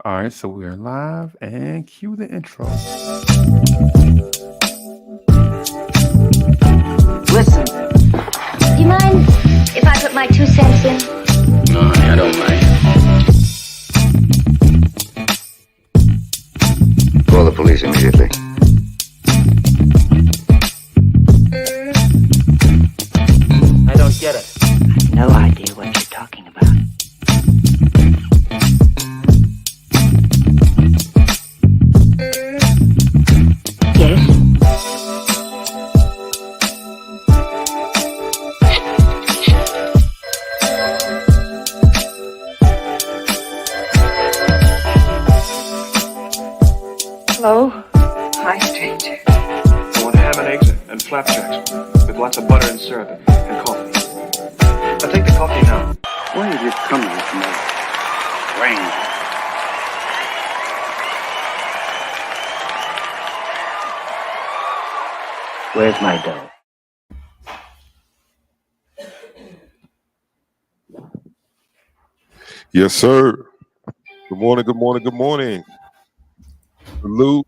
All right, so we're live and cue the intro. Listen, Do you mind if I put my 2 cents in? no, honey, I don't mind. Call the police immediately. I don't get it. No idea what you're talking about. Yes? Hello? Hi, stranger. I want ham and eggs and flapjacks with lots of butter and syrup and coffee. I'll take the coffee now. Where is this coming from? Rain. Where's my dough? Yes, sir. Good morning, good morning, good morning. Salute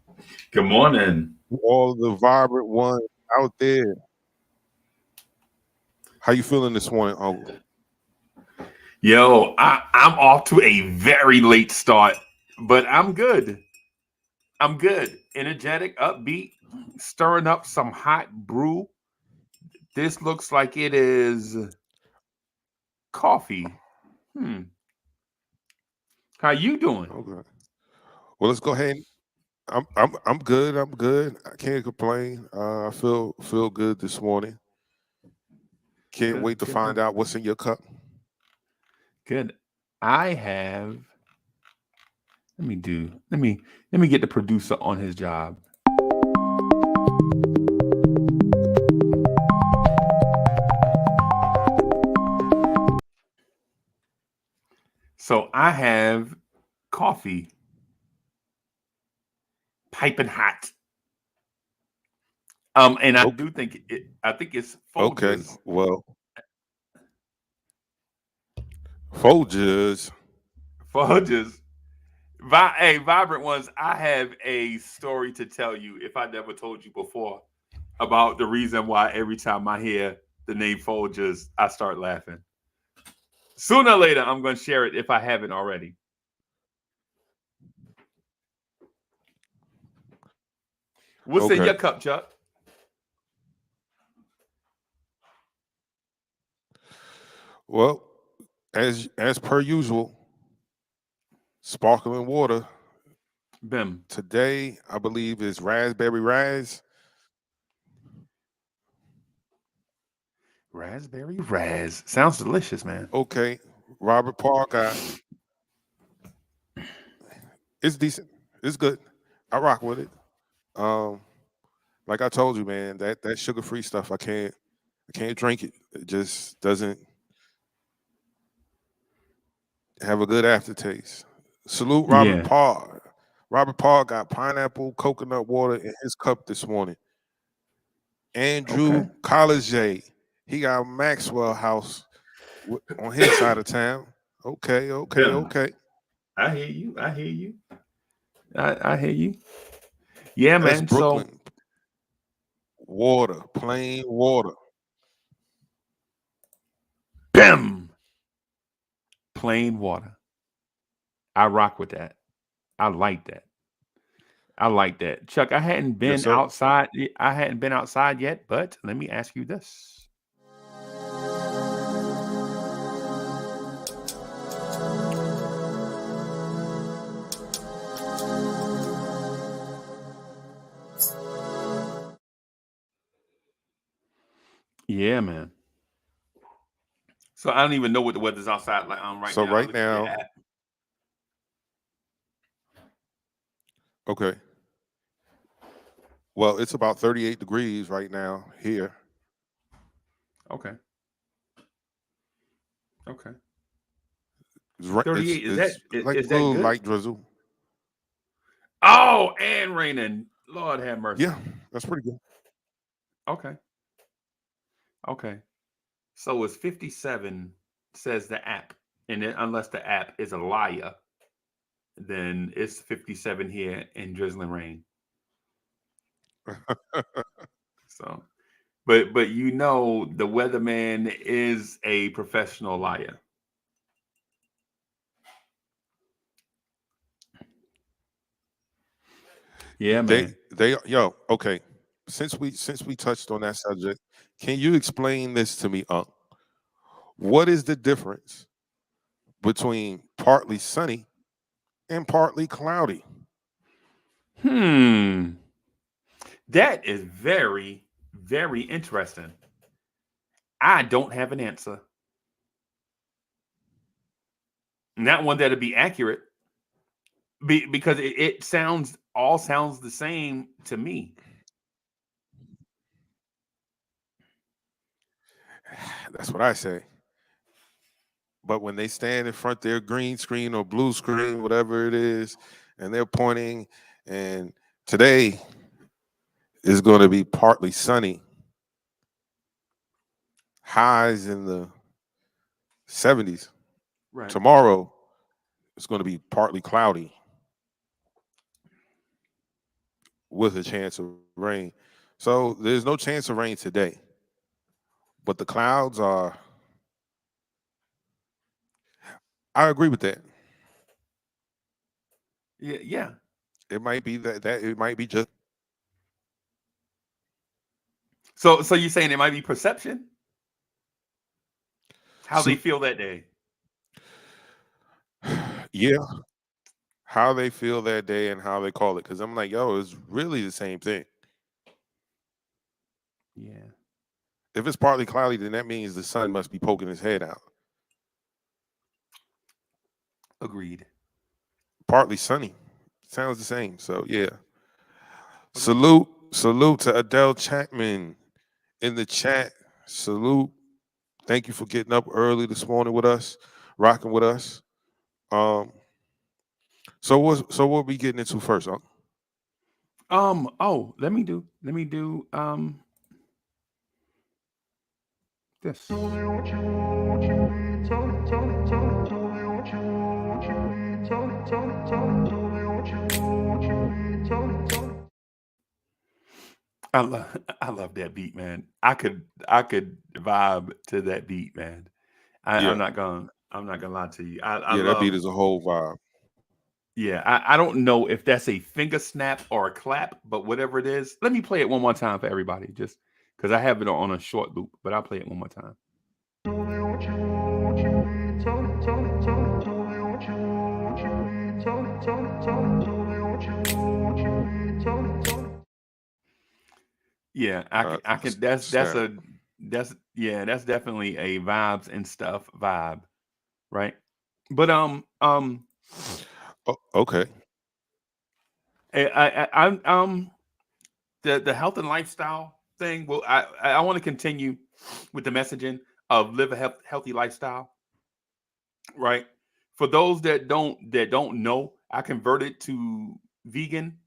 Good morning. to all the vibrant ones out there. How you feeling this morning, Uncle? Yo, I'm off to a very late start, but I'm good. I'm good. Energetic, upbeat, stirring up some hot brew. This looks like it is coffee. How you doing? Okay. Well, let's go ahead. I'm good. I'm good. I can't complain. I feel good this morning. Can't Good, wait to good, find good. out what's in your cup. Good. I have. Let me get the producer on his job. So I have coffee, piping hot. And I Okay. do think it. I think it's Okay. Folgers. Well, Folgers. Folgers. Hey, vibrant ones. I have a story to tell you. If I never told you before about the reason why every time I hear the name Folgers, I start laughing. Sooner or later, I'm going to share it if I haven't already. What's in Okay. your cup, Chuck? Well, as per usual, sparkling water. Bim. Today, I believe is raspberry raz. Raspberry Raz. Sounds delicious, man. Okay. Robert Parr got it's decent. It's good. I rock with it. Um, like I told you, man, that sugar free stuff, I can't drink it. It just doesn't have a good aftertaste. Salute Robert Yeah. Parr. Robert Parr got pineapple coconut water in his cup this morning. Okay. Andrew College, he got Maxwell House on his side of town. Okay, okay, Bim. okay. I hear you. I hear you. I hear you. Yeah, That's man. So, Brooklyn water, plain water. bim. Plain water. I rock with that. I like that. I like that. Chuck, I hadn't Yes, been sir. outside. I hadn't been outside yet, but let me ask you this. Yeah, man. So I don't even know what the weather's outside like right So now. right Look at the now, app. okay. Well, it's about 38 degrees right now here. Okay. Okay. It's 38. Is that it's like a is that little good? light drizzle. Oh, and raining. Lord have Yeah, mercy. that's pretty good. Okay. Okay. So it's 57, says the app. And then unless the app is a liar, then it's 57 here and drizzling rain. So, but you know, the weatherman is a professional liar. Yeah, man. Yo, okay. Since we touched on that subject, can you explain this to me, Unc? What is the difference between partly sunny and partly cloudy? Hmm. That is very, very interesting. I don't have an answer. Not one that'll be accurate. Because it sounds the same to me. That's what I say. But when they stand in front of their green screen or blue screen, whatever it is, and they're pointing, and today is going to be partly sunny, highs in the 70s. Right. Tomorrow it's going to be partly cloudy with a chance of rain. So there's no chance of rain today, but the clouds are. I agree with that. Yeah, yeah. It might be that it might be just So you're saying it might be perception? How they so, feel that day. yeah, how they feel that day and how they call it. Because I'm like, yo, it's really the same thing. Yeah. If it's partly cloudy, then that means the sun must be poking his head out. Agreed. Partly sunny, sounds the same. So yeah, Agreed. salute to Adele Chapman in the chat. Salute. Thank you for getting up early this morning with us, rocking with us. Um, so what we getting into first, huh? Oh, let me do this. I love that beat, man. I could vibe to that beat, man. Yeah, I'm not gonna lie to you. I yeah, that beat love. is a whole vibe. Yeah, I don't know if that's a finger snap or a clap, but whatever it is, let me play it one more time for everybody, just because I have it on a short loop, but I'll play it one more time. Yeah, I can. That's Snap. a that's yeah, that's definitely a vibes and stuff vibe, right? But Oh, okay. I'm the health and lifestyle thing. Well, I want to continue with the messaging of live a healthy lifestyle, right? For those that don't know, I converted to vegan,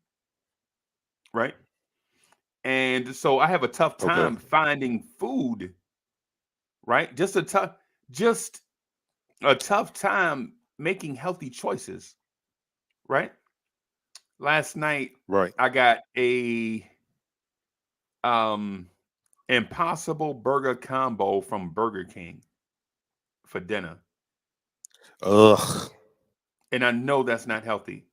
right? And so I have a tough Okay. time finding food, right? Just a tough time making healthy choices, right? Last night Right. I got a um impossible burger combo from Burger King for dinner. Ugh. And I know that's not healthy.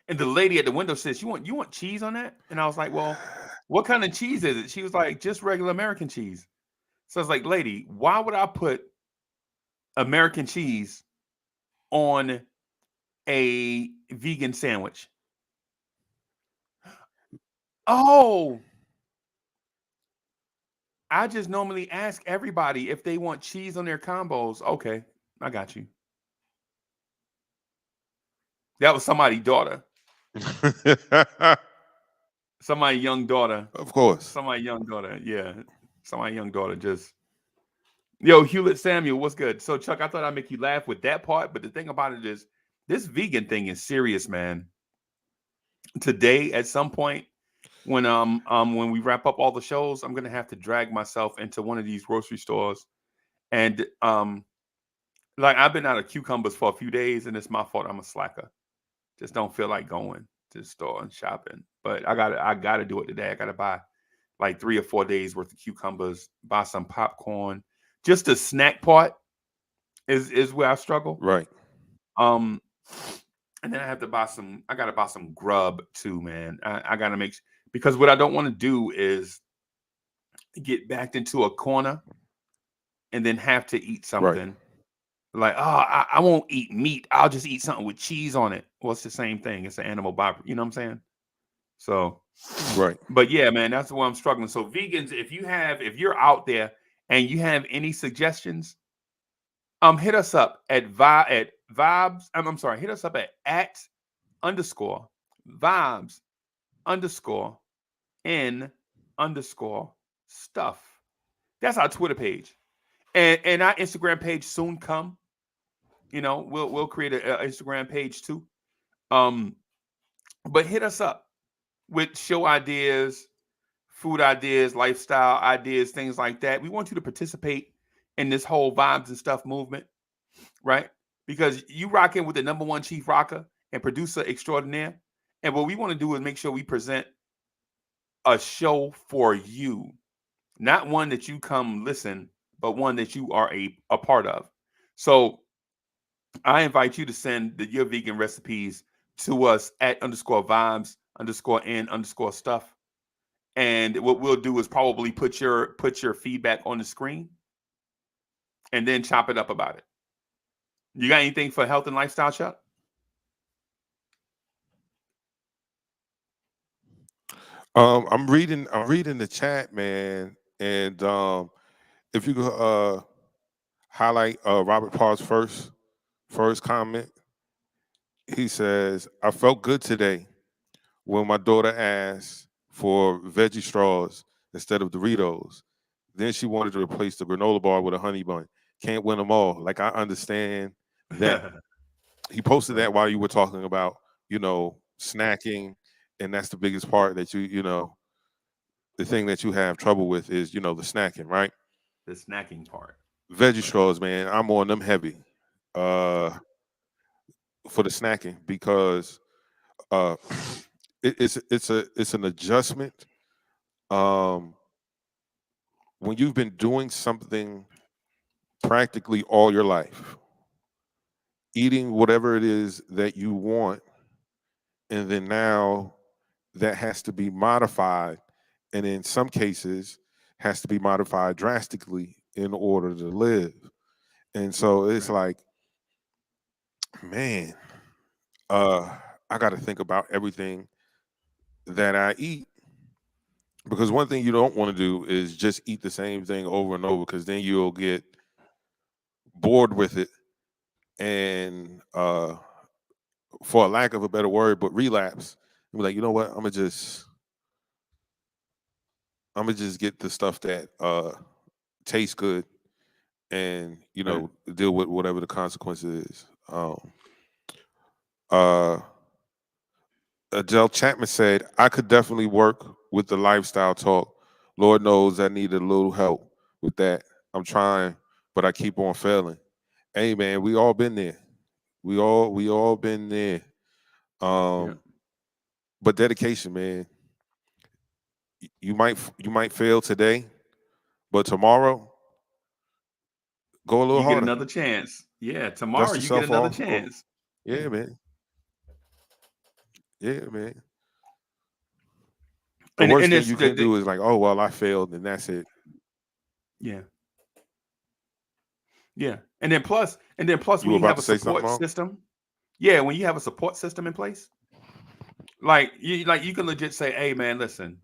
And the lady at the window says, "You want cheese on that?" And I was like, "Well, what kind of cheese is it?" She was like, "Just regular American cheese." So I was like, "Lady, why would I put American cheese on a vegan sandwich?" Oh, I just normally ask everybody if they want cheese on their combos. Okay, I got you. That was somebody's daughter, somebody young daughter, Of course. somebody young daughter. Yeah, somebody young daughter. Just yo, Hewlett Samuel, what's good? So Chuck, I thought I'd make you laugh with that part, but the thing about it is, this vegan thing is serious, man. Today, at some point, when we wrap up all the shows, I'm gonna have to drag myself into one of these grocery stores and Like I've been out of cucumbers for a few days, and it's my fault. I'm a slacker. Just don't feel like going to the store and shopping. But I gotta do it today. I gotta buy like 3 or 4 days worth of cucumbers, buy some popcorn. Just the snack part is where I struggle. Right. Um, and then I gotta buy some grub too, man. I gotta because what I don't want to do is get backed into a corner and then have to eat Right. something. Like, oh, I won't eat meat. I'll just eat something with cheese on it. Well, it's the same thing. It's an animal by, you know what I'm saying? So, Right. but yeah, man, that's why I'm struggling. So vegans, if you're out there and you have any suggestions, hit us up at vibes. I'm sorry, hit us up at underscore vibes underscore n underscore stuff. That's our Twitter page. And our Instagram page soon come. You know, we'll create an Instagram page too. But hit us up with show ideas, food ideas, lifestyle ideas, things like that. We want you to participate in this whole vibes and stuff movement, right? Because you rocking with the number one chief rocker and producer extraordinaire. And what we want to do is make sure we present a show for you, not one that you come listen, but one that you are a part of. So I invite you to send your vegan recipes to us at underscore vibes underscore n underscore stuff. And what we'll do is probably put your feedback on the screen and then chop it up about it. You got anything for health and lifestyle, Chuck? I'm reading the chat, man, and if you could highlight Robert Parr's first comment. He says, "I felt good today when my daughter asked for veggie straws instead of Doritos. Then she wanted to replace the granola bar with a honey bun. Can't win them all. Like, I understand that." He posted that while you were talking about, snacking, and that's the biggest part that the thing that you have trouble with is, the snacking, right? The snacking part. Veggie straws, man, I'm on them heavy for the snacking because uh, it's an adjustment. When you've been doing something practically all your life, eating whatever it is that you want, and then now that has to be modified, and in some cases has to be modified drastically in order to live. And so it's like, man, I got to think about everything that I eat, because one thing you don't want to do is just eat the same thing over and over, because then you'll get bored with it and for a lack of a better word, but relapse. You'll be like, you know what, I'm gonna just get the stuff that tastes good, and deal with whatever the consequences is. Adele Chapman said, "I could definitely work with the lifestyle talk. Lord knows I needed a little help with that. I'm trying, but I keep on failing." Hey, man, we all been there. We all been there. But dedication, man. You might fail today, but tomorrow, go a little You get harder. another chance. Yeah, tomorrow Dust you get yourself another off. chance. Yeah, man. Yeah, man. The And worst thing it's you can do is like, oh well, I failed, and that's it. yeah. Yeah. And then plus You when were you about have to a say something, support Mom? system, yeah, when you have a support system in place, like you can legit say, "Hey man, listen,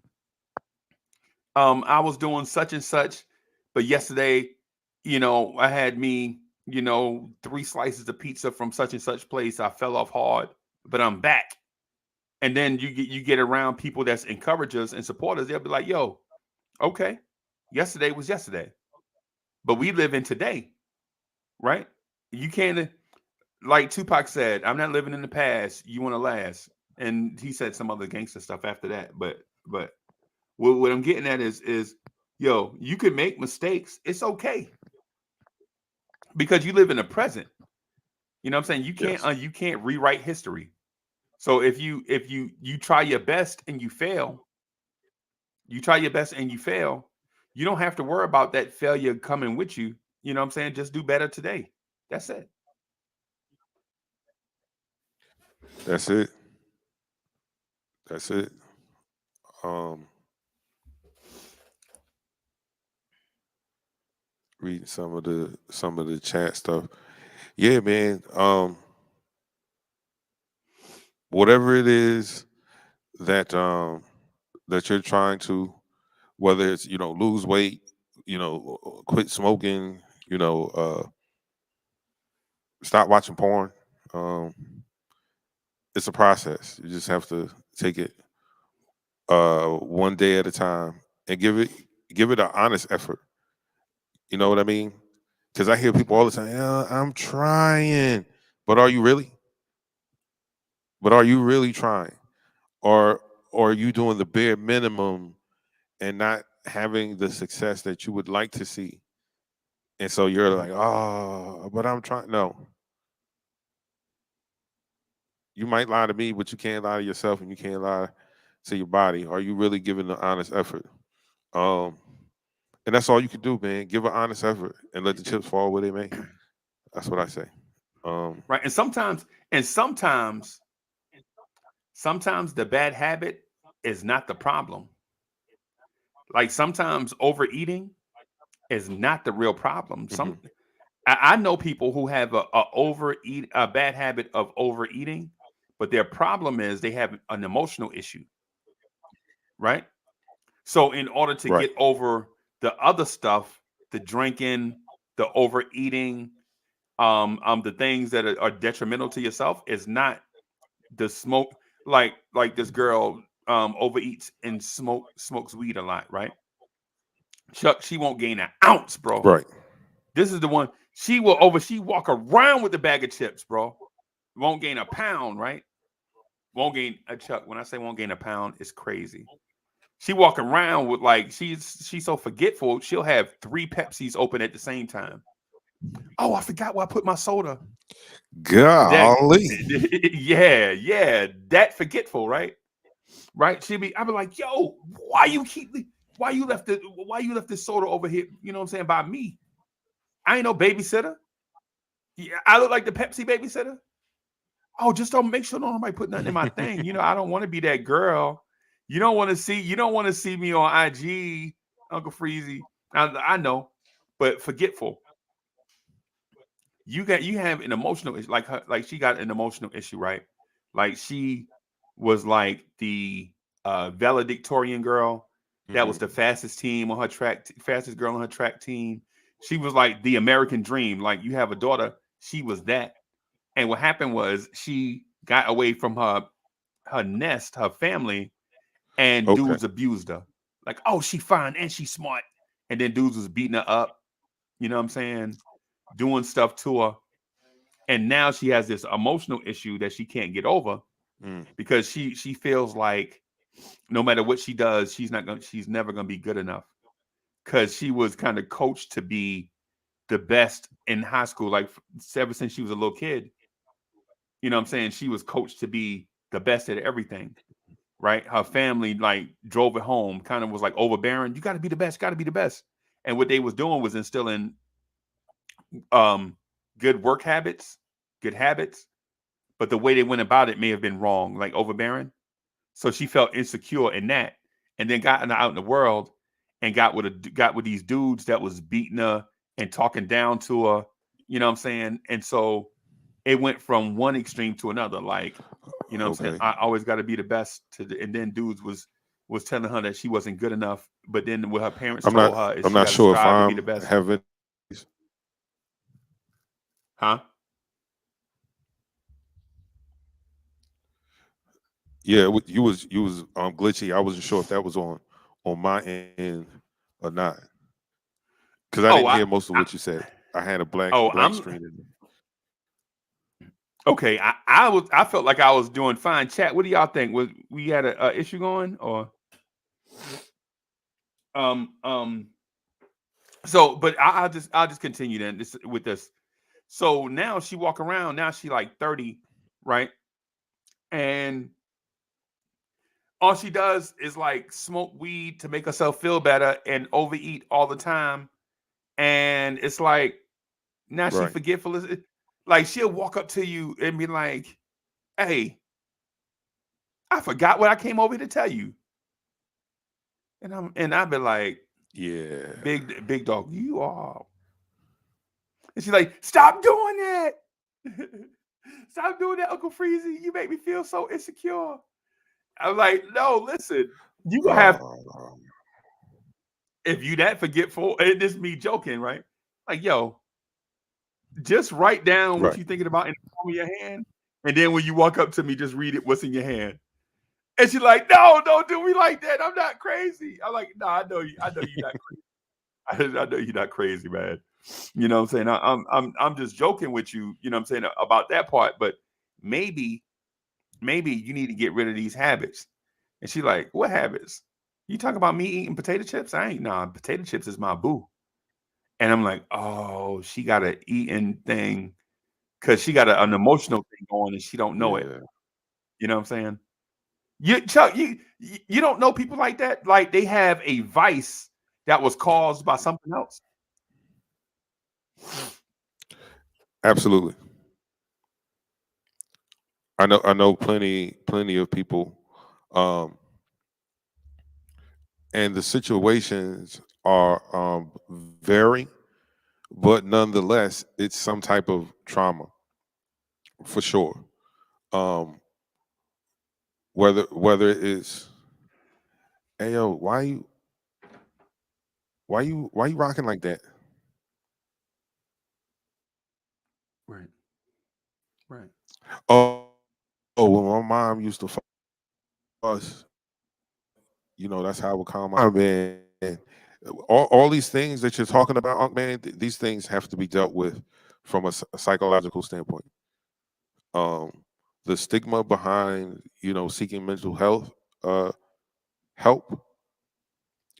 I was doing such and such, but yesterday, I had me, 3 slices of pizza from such and such place. I fell off hard, but I'm back." And then you get around people that's encouragers and supporters. They'll be like, "Yo, okay, yesterday was yesterday, but we live in today, right? You can't, like Tupac said, I'm not living in the past. You want to last." And he said some other gangster stuff after that. But what I'm getting at is yo, you can make mistakes. It's okay. because you live in the present. You know what I'm saying? Yes. You can't rewrite history. So if you try your best and you fail, you try your best and you fail, you don't have to worry about that failure coming with you. You know what I'm saying? Just do better today. That's it. That's it. That's it. Um, reading some of the chat stuff. Yeah, man. Whatever it is that that you're trying to, whether it's lose weight, quit smoking, stop watching porn. Um, it's a process. You just have to take it one day at a time and give it an honest effort. You know what I mean? Because I hear people all the time, yeah, I'm trying. But are you really? But are you really trying? Or are you doing the bare minimum and not having the success that you would like to see? And so you're like, oh, but I'm trying. No, you might lie to me, but you can't lie to yourself and you can't lie to your body. Are you really giving the honest effort? Um, and that's all you can do, man. Give an honest effort and let the chips fall where they may. That's what I say. Um, Right. And sometimes the bad habit is not the problem. Like sometimes overeating is not the real problem. I know people who have a bad habit of overeating, but their problem is they have an emotional issue, right? So in order to right. get over the other stuff, the drinking, the overeating, the things that are detrimental to yourself is not the smoke. Like this girl overeats and smokes weed a lot, right? Chuck, she won't gain an ounce, bro. Right. This is the one she walk around with the bag of chips, bro. Won't gain a pound, right? Won't gain a Chuck. When I say won't gain a pound, it's crazy. She walk around with like she's so forgetful. She'll have 3 Pepsis open at the same time. Oh, I forgot where I put my soda. That Golly. yeah, that forgetful, right? Right? I'll be like, yo, why you left this soda over here? You know what I'm saying? By me. I ain't no babysitter. Yeah, I look like the Pepsi babysitter. Oh, just don't make sure nobody put nothing in my thing. I don't want to be that girl. You don't want to see me on IG, Uncle Freezy. I know, but forgetful. You have an emotional issue, like she got an emotional issue, right? Like she was like the valedictorian girl that was the fastest fastest girl on her track team. She was like the American dream. Like you have a daughter, she was that. And what happened was she got away from her nest, her family, and Okay. dudes abused her. Like, oh, she fine and she's smart. And then dudes was beating her up, you know what I'm saying? Doing stuff to her. And now she has this emotional issue that she can't get over Mm. because she feels like no matter what she does, she's never gonna be good enough. Cause she was kind of coached to be the best in high school, like ever since she was a little kid. You know what I'm saying? She was coached to be the best at everything, right? Her family like drove it home, kind of was like overbearing. You got to be the best, got to be the best. And what they was doing was instilling um good work habits, good habits, but the way they went about it may have been wrong, like overbearing. So she felt insecure in that, and then got out in the world and got with these dudes that was beating her and talking down to her. You know what I'm saying? And so it went from one extreme to another. Like, you know what I'm saying? Okay. I always got to be the best. And then dudes was telling her that she wasn't good enough. But then what her parents I'm told not her is I'm she not got to sure if strive to be the I'm best. having Huh? yeah, you was glitchy. I wasn't sure if that was on my end or not. Because I Oh, didn't hear most of what you said. I had a blank I'm screen in okay. I felt like I was doing fine. Chat. What do y'all think? Was we had a issue going or um um? So, but I'll just continue then with this. So now she walk around. Now she like 30, right? And all she does is like smoke weed to make herself feel better and overeat all the time. And it's like now she Right. forgetful. Like she'll walk up to you and be like, "Hey, I forgot what I came over to tell you." And I'd be like, Yeah. big dog, you are. And she's like, "Stop doing that. Stop doing that, Uncle Freezie. You make me feel so insecure." I'm like, "No, listen, you gonna have if you that forgetful." And this me joking, right? Like, yo, just write down what Right. you're thinking about in the palm of your hand, and then when you walk up to me, just read it. What's in your hand? And she's like, "No, don't do me like that. I'm not crazy." I'm like, "No, I know you. I know you're not crazy. I know you're not crazy, man." You know what I'm saying? I'm just joking with you. You know what I'm saying about that part. But maybe you need to get rid of these habits. And she's like, "What habits? You talking about me eating potato chips? I ain't. Nah, potato chips is my boo." And I'm like, "Oh, she got an eating thing because she got an emotional thing going and she don't know it." Yeah. You know what I'm saying? Chuck, you don't know people like that? Like they have a vice that was caused by something else? Absolutely. I know plenty of people, um, and the situations are vary, but nonetheless, it's some type of trauma for sure. Um, whether it's, hey yo, why you rocking like that? Right. Right. Oh, when my mom used to fuss, that's how I would calm my man. All these things that you're talking about, man, these things have to be dealt with from a psychological standpoint. Um, the stigma behind seeking mental health help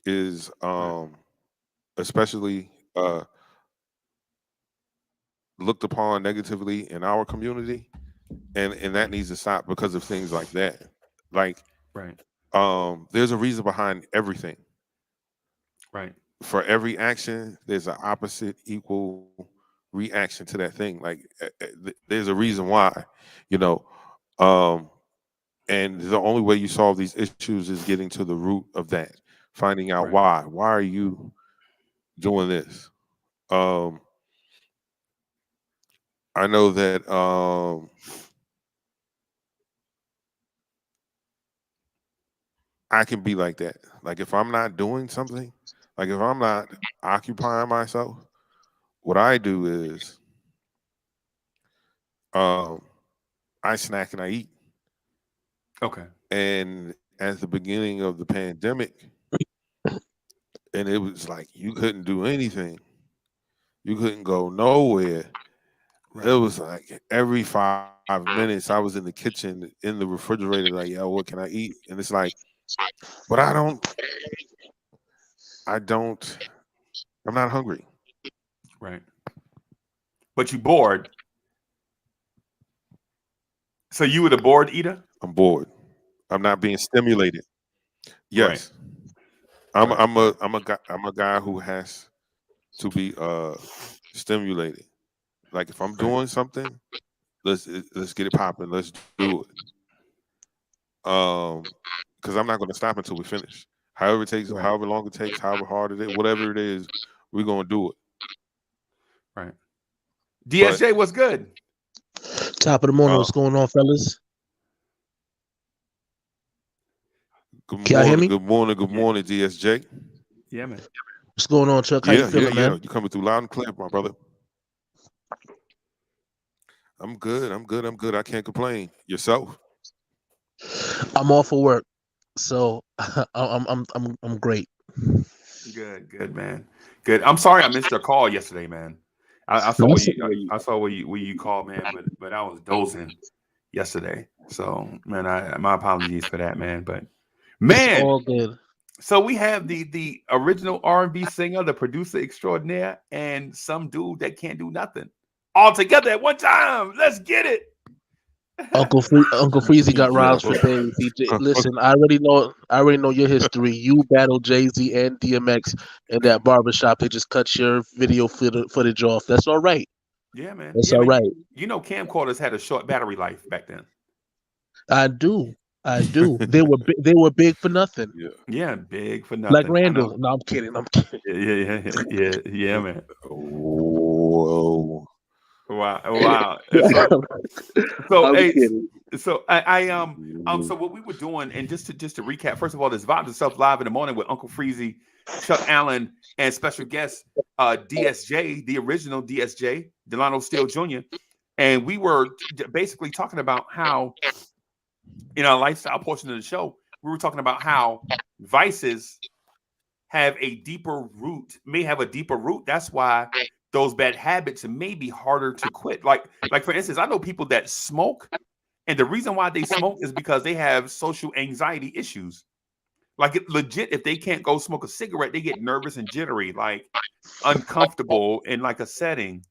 is Right. especially looked upon negatively in our community, and that Right. needs to stop because of things like that. Like, Right. there's a reason behind everything. Right. For every action, there's an opposite equal reaction to that thing. Like, there's a reason why, you know. Um, and the only way you solve these issues is getting to the root of that, finding out Right. why. Why are you doing this? Um, I know that I can be like that. Like if I'm not doing something, like if I'm not occupying myself, what I do is um, I snack and I eat. Okay. And at the beginning of the pandemic, and it was like you couldn't do anything, you couldn't go nowhere. It Right. was like every 5 minutes I was in the kitchen in the refrigerator, like, yo, what can I eat? And it's like, but I don't, I'm not hungry. Right. But you bored. So you were the bored eater? I'm bored. I'm not being stimulated. Right. Yes, I'm Right. I'm a Right. I'm a guy who has to be stimulated. Like if I'm Right. doing something, let's get it popping. Let's do it. Because I'm not going to stop until we finish. However it takes, Right. however long it takes, however hard it is, whatever it is, we're going to do it. Right. But DSJ, what's good? Top of the morning. uh, What's going on, fellas? good Can y'all hear morning, me? good morning, good Yeah. morning, DSJ. Yeah, man. What's going on, Chuck? How you Yeah, feeling, man? You coming through loud and clear, my brother. I'm good. I can't complain. Yourself? I'm off for work, so I'm great. Good. Good, man. Good. I'm sorry I missed your call yesterday, man. I saw No, what that's you I saw where you called, man, but I was dozing yesterday. So, man, my apologies for that, man. But it's man, all good. so we have the original R&B singer, the producer extraordinaire, and some dude that can't do nothing. all together at one time. Let's get it. Uncle Freezy got Yeah. rounds for days. Listen, I already know your history. You battled Jay-Z and DMX in that barbershop. They just cut your video footage off. That's all right. Yeah, man. That's Yeah, all man. right. You know, camcorders had a short battery life back then. I do. They were big for nothing. Yeah. Yeah, big for Like nothing. Randall. No, I'm kidding. Yeah, man. Whoa. Wow. I'm Hey, kidding. so so what we were doing, and just to recap, first of all, this Vibes and Stuff live in the morning with Uncle Freezy, Chuck Allen, and special guest DSJ, the original DSJ, Delano Steele Jr. And we were basically talking about how, in our lifestyle portion of the show, we were talking about how vices may have a deeper root. That's why those bad habits may be harder to quit. Like for instance, I know people that smoke, and the reason why they smoke is because they have social anxiety issues. Like legit, if they can't go smoke a cigarette, they get nervous and jittery, like uncomfortable in like a setting.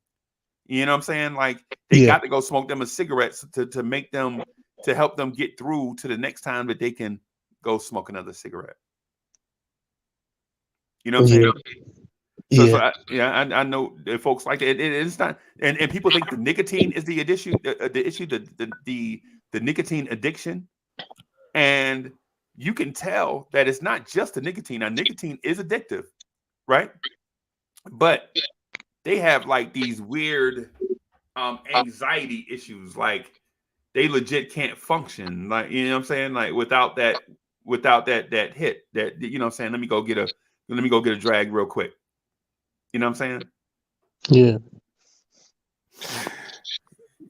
You know what I'm saying? Like they got to go smoke them a cigarette to make them, to help them get through to the next time that they can go smoke another cigarette. You know what I'm saying? I know that folks like that. It's not, and people think the nicotine is the issue, the nicotine addiction, and you can tell that it's not just the nicotine. Now, nicotine is addictive, right? But they have like these weird anxiety issues, like they legit can't function, like, you know what I'm saying, like without that hit, that, you know what I'm saying, let me go get a drag real quick. You know what I'm saying? Yeah.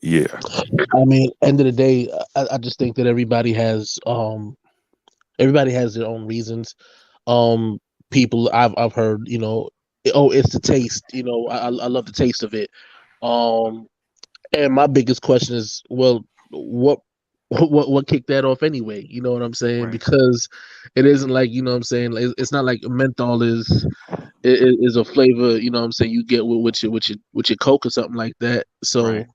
Yeah. I mean, end of the day, I just think that everybody has their own reasons. People I've heard, it's the taste. I love the taste of it. And my biggest question is, well, what kicked that off anyway? You know what I'm saying? Right. Because it isn't like, you know what I'm saying, it's not like menthol is a flavor, you know what I'm saying, you get with your Coke or something like that. So Right.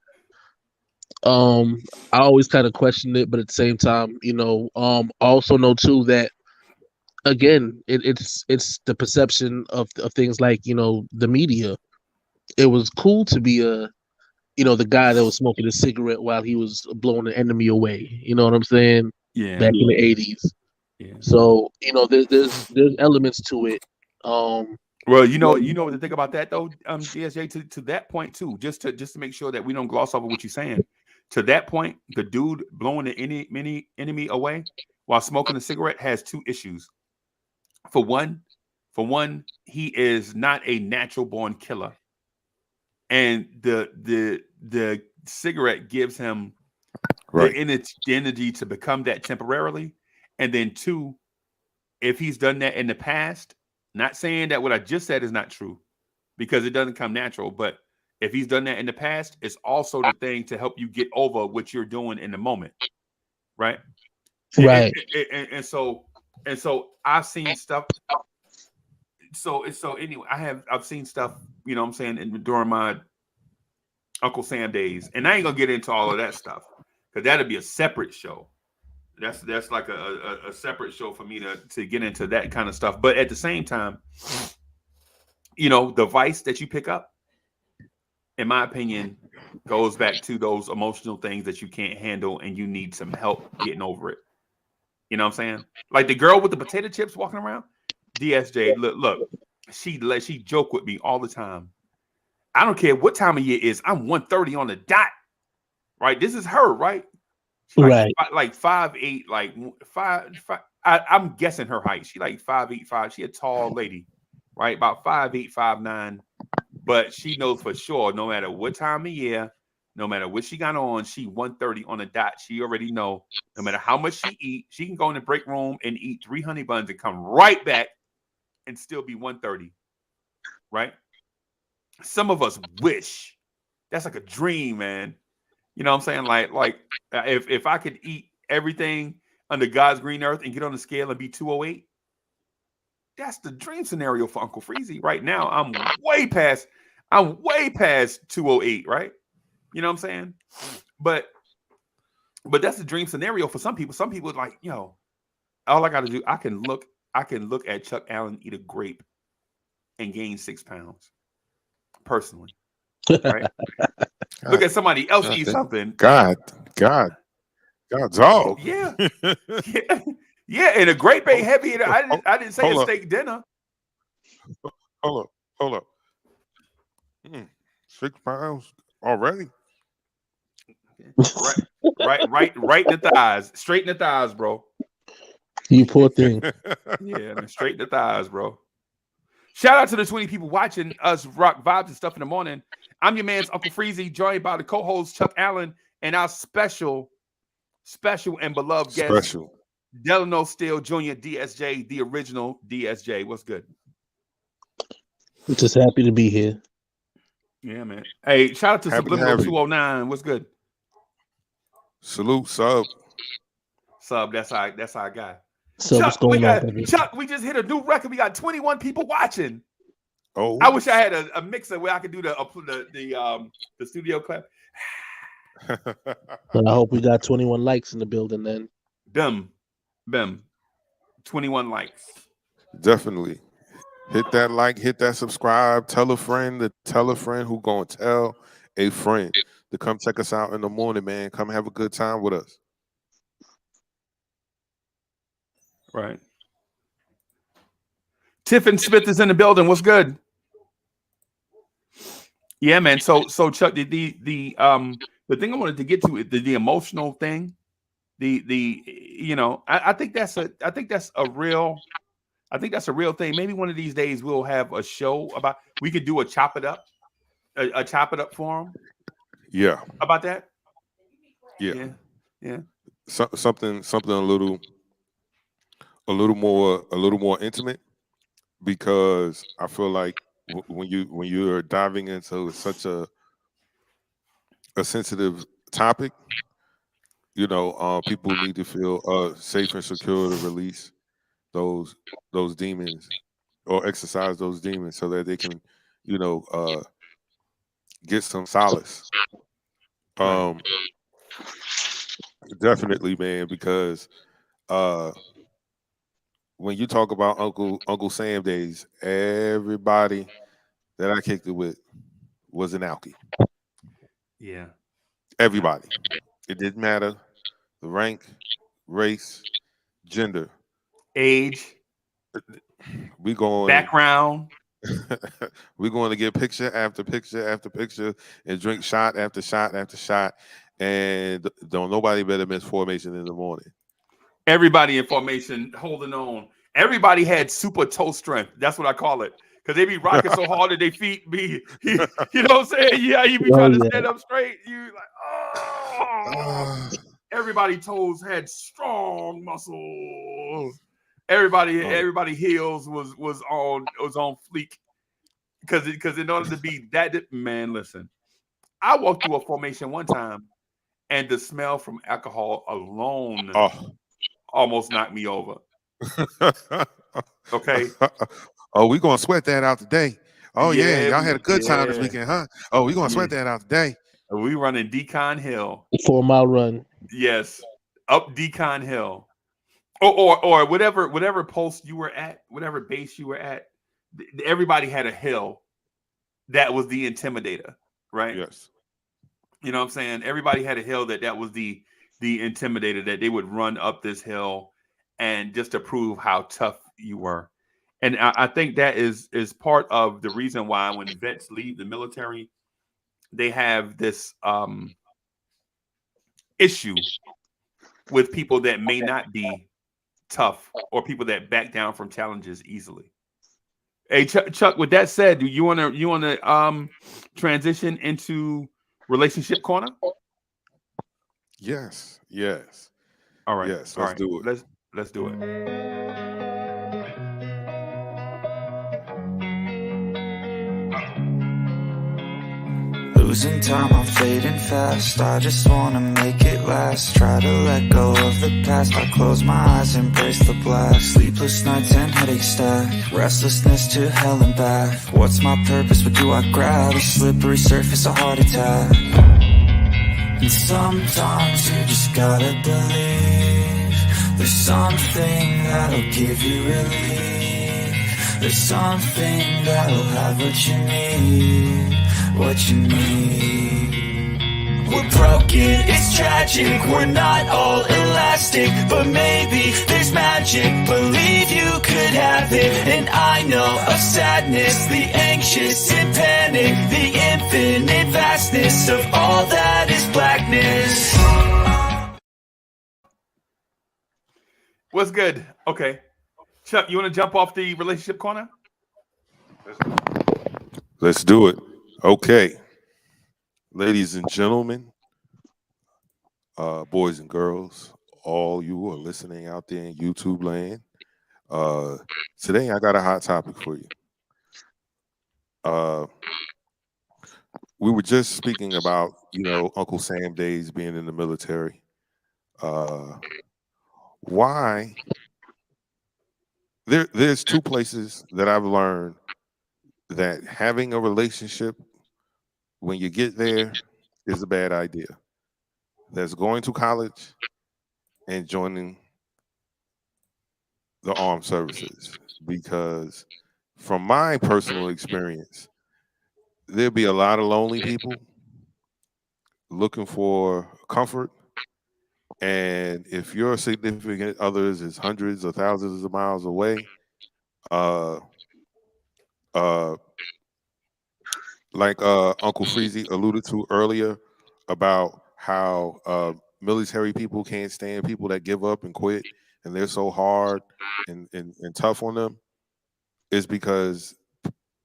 I always kind of question it, but at the same time, I also know too that again, it's the perception of things like, the media. It was cool to be the guy that was smoking a cigarette while he was blowing the enemy away. You know what I'm saying? Yeah. Back in the 80s. Yeah. So, there's elements to it. Well, you know what to think about that though, DSJ, to that point too, just to make sure that we don't gloss over what you're saying. To that point, the dude blowing the enemy away while smoking a cigarette has two issues. For one, he is not a natural born killer, and the cigarette gives him Right. the energy to become that temporarily. And then two, if he's done that in the past, not saying that what I just said is not true, because it doesn't come natural, but if he's done that in the past, it's also the thing to help you get over what you're doing in the moment, right? Right. And so I've seen stuff. So anyway, I've seen stuff, you know what I'm saying, during my Uncle Sam days, and I ain't gonna get into all of that stuff because that'd be a separate show. That's like a separate show for me to get into that kind of stuff. But at the same time, the vice that you pick up, in my opinion, goes back to those emotional things that you can't handle and you need some help getting over it. You know what I'm saying? Like the girl with the potato chips walking around, DSJ, look, she joke with me all the time. I don't care what time of year it is. I'm 130 on the dot. Right? This is her, right? Right. Like 5'8", like 5'. I'm guessing her height. She like 5'8", She a tall lady, right? About 5'8", 5'9". But she knows for sure, no matter what time of year, no matter what she got on, she 130 on the dot. She already know, no matter how much she eat, she can go in the break room and eat 3 honey buns and come right back and still be 130, right? Some of us wish. That's like a dream, man. You know what I'm saying? Like if I could eat everything under God's green earth and get on the scale and be 208, that's the dream scenario for Uncle Freezy. Right now, I'm way past 208, right? You know what I'm saying? But that's a dream scenario for some people. Some people are like, yo, all I got to do, I can look at Chuck Allen eat a grape and gain 6 pounds personally. Right? Look at somebody else eat something. God, dog. Yeah. Yeah, and a grape ain't heavy. I didn't say a steak dinner. Hold up. 6 pounds already? Right in the thighs. Straight in the thighs, bro. You poor thing. Yeah, man, straight in the thighs, bro. Shout out to the 20 people watching us rock vibes and stuff in the morning. I'm your man's Uncle Freezie, joined by the co-host Chuck Allen and our special and beloved guest, Delano Steele Jr. DSJ, the original DSJ. What's good? I'm just happy to be here. Yeah, man. Hey, shout out to Subliminal 209. What's good? Salute, sub. That's our guy. So Chuck, what's going on? Chuck, we just hit a new record. We got 21 people watching. Oh, I wish I had a mixer where I could do the studio clap. But I hope we got 21 likes in the building then. Bim. 21 likes. Definitely. Hit that like, hit that subscribe, tell a friend who gonna tell a friend to come check us out in the morning, man. Come have a good time with us. Right. Tiffin Smith is in the building. What's good? Yeah, man. So Chuck, the thing I wanted to get to is the emotional thing. I think that's a real thing. Maybe one of these days we'll have a show about. We could do a chop it up forum. Yeah. About that. Yeah. Something a little more intimate, because I feel like when you're diving into such a sensitive topic, people need to feel safe and secure to release those demons or exercise those demons so that they can, get some solace. Definitely, man, because when you talk about Uncle Sam days, everybody that I kicked it with was an alkie. Yeah. Everybody. It didn't matter the rank, race, gender, age, we going background. We're going to get picture after picture after picture and drink shot after shot after shot, and don't nobody better miss formation in the morning. Everybody in formation holding on. Everybody had super toe strength. That's what I call it. Because they be rocking so hard that their feet be, you know what I'm saying? Yeah, you be trying to stand up straight. You like, oh. Everybody toes had strong muscles. Everybody heels was on fleek. Because in order to be that, man, listen. I walked through a formation one time, and the smell from alcohol alone almost knocked me over. Okay. Oh, we gonna sweat that out today. Oh yeah, y'all had a good time this weekend, huh? Oh, we gonna sweat that out today. We running Decon Hill. 4 mile run. Yes, up Decon Hill, or whatever post you were at, whatever base you were at. Everybody had a hill that was the intimidator, right? Yes. You know what I'm saying? Everybody had a hill that was the intimidator, that they would run up this hill and just to prove how tough you were. And I think that is part of the reason why when vets leave the military, they have this issue with people that may not be tough or people that back down from challenges easily. Hey, Chuck, with that said, do you want to transition into relationship corner? Yes. All right. Yes, let's do it. Let's do it. Losing time, I'm fading fast. I just wanna make it last. Try to let go of the past. I close my eyes, embrace the black. Sleepless nights and headache stack. Restlessness to hell and back. What's my purpose? What do I grab? A slippery surface, a heart attack. And sometimes you just gotta believe there's something that'll give you relief. There's something that'll have what you need, what you need. We're broken, it's tragic, we're not all elastic, but maybe there's magic, believe you could have it. And I know of sadness, the anxious and panic, the infinite vastness of all that is blackness. What's good? Okay. Chuck, you want to jump off the relationship corner? Let's do it. Okay. Ladies and gentlemen, boys and girls, all you who are listening out there in YouTube land, today I got a hot topic for you. We were just speaking about, Uncle Sam days being in the military. Why? There's two places that I've learned that having a relationship when you get there is a bad idea. That's going to college and joining the armed services. Because from my personal experience, there'll be a lot of lonely people looking for comfort. And if your significant others is hundreds or thousands of miles away, like Uncle Freezie alluded to earlier about how military people can't stand people that give up and quit, and they're so hard and tough on them, is because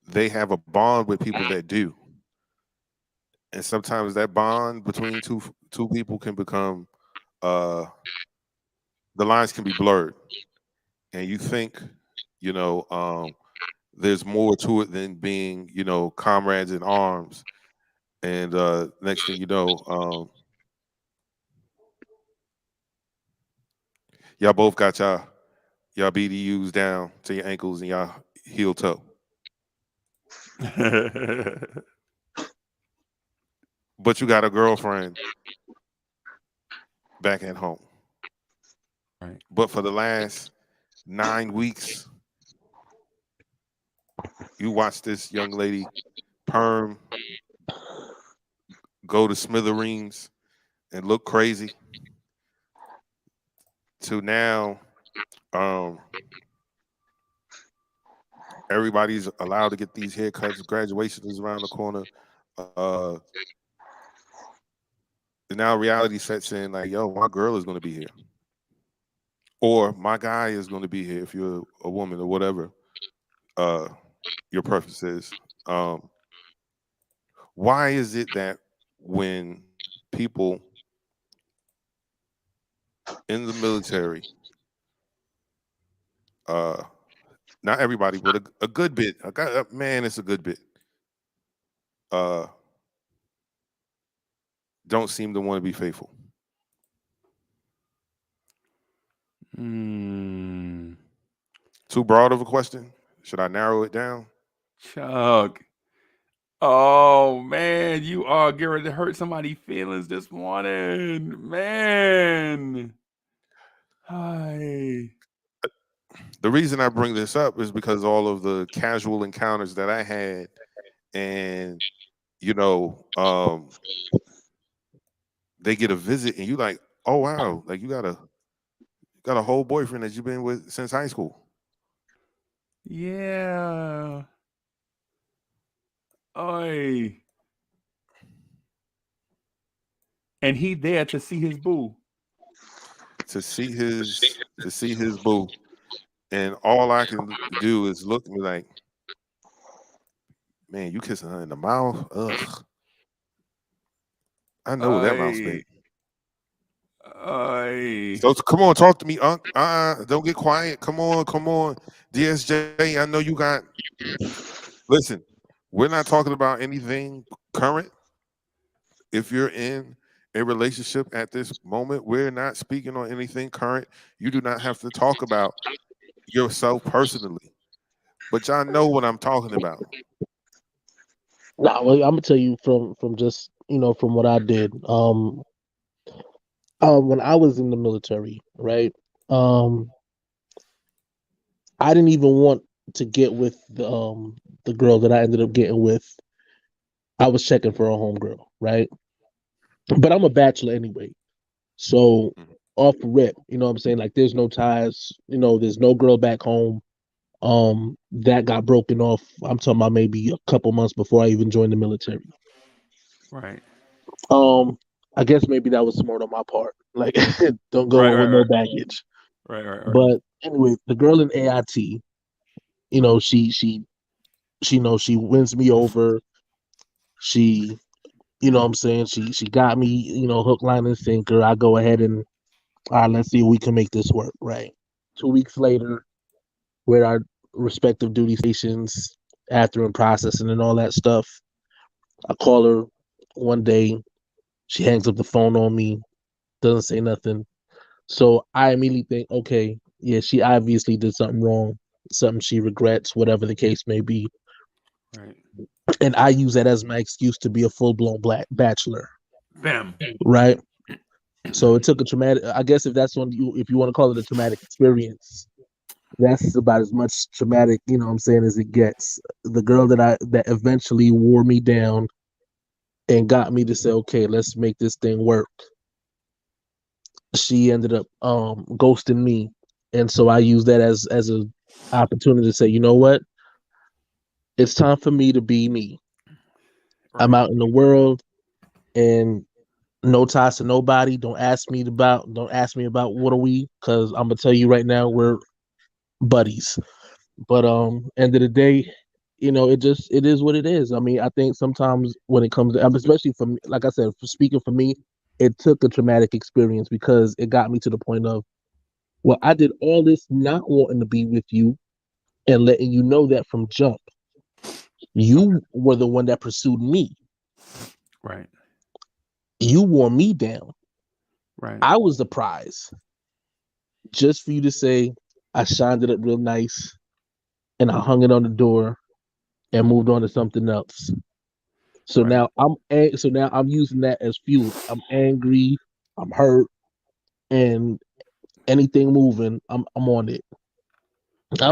they have a bond with people that do. And sometimes that bond between two people can become the lines can be blurred, and you think there's more to it than being comrades in arms. And next thing you know, y'all both got y'all BDUs down to your ankles and y'all heel toe. But you got a girlfriend back at home. Right. But for the last 9 weeks, you watch this young lady perm go to smithereens and look crazy, to now everybody's allowed to get these haircuts, graduation is around the corner. And now reality sets in, like, yo, my girl is going to be here, or my guy is going to be here, if you're a woman or whatever your preference is. Why is it that when people in the military, not everybody, but a good bit, it's a good bit, don't seem to want to be faithful? Too broad of a question? Should I narrow it down? Chuck. Oh man, you are getting ready to hurt somebody's feelings this morning. Man. Hi. The reason I bring this up is because all of the casual encounters that I had, and they get a visit and you like, oh wow, like you got a whole boyfriend that you've been with since high school. Yeah. Oi. And he there to see his boo. To see his boo. And all I can do is look and be like, man, you kissing her in the mouth? Ugh. I know what that mouth's made. So come on, talk to me, Unc. Don't get quiet. Come on. DSJ, I know you got. Listen, we're not talking about anything current. If you're in a relationship at this moment, we're not speaking on anything current. You do not have to talk about yourself personally, but y'all know what I'm talking about. Nah, well, I'm gonna tell you from just from what I did. When I was in the military, right? Um, I didn't even want to get with the girl that I ended up getting with. I was checking for a homegirl, right? But I'm a bachelor anyway. So off rip, you know what I'm saying? Like there's no ties, there's no girl back home. That got broken off. I'm talking about maybe a couple months before I even joined the military. Right. Um, I guess maybe that was smart on my part. Like don't go Right. in Right. with no Right. baggage. Right. Right. Right. But anyway, the girl in AIT, she wins me over. She, what I'm saying, she got me, hook, line, and sinker. I go ahead and all right, let's see if we can make this work, right? 2 weeks later, we're at our respective duty stations, after and processing and all that stuff. I call her one day. She hangs up the phone on me, doesn't say nothing. So I immediately think, okay, yeah, she obviously did something wrong, something she regrets, whatever the case may be. Right. And I use that as my excuse to be a full blown black bachelor, Bam. right? So it took a traumatic. I guess if you want to call it a traumatic experience, that's about as much traumatic, what I'm saying, as it gets. The girl that eventually wore me down and got me to say, okay, let's make this thing work. She ended up ghosting me, and so I used that as a opportunity to say, you know what, it's time for me to be me. I'm Right. out in the world, and no ties to nobody. Don't ask me about what are we, because I'm gonna tell you right now, we're buddies. But end of the day, it is what it is. I mean, I think sometimes when it comes to, especially for me, like I said, for speaking for me, it took a traumatic experience because it got me to the point of, well, I did all this not wanting to be with you and letting you know that from jump. Okay. You were the one that pursued me. Right. You wore me down. Right. I was the prize. Just for you to say, I shined it up real nice and I hung it on the door and moved on to something else. So Right. now I'm using that as fuel. I'm angry, I'm hurt, and anything moving, I'm on it. Right.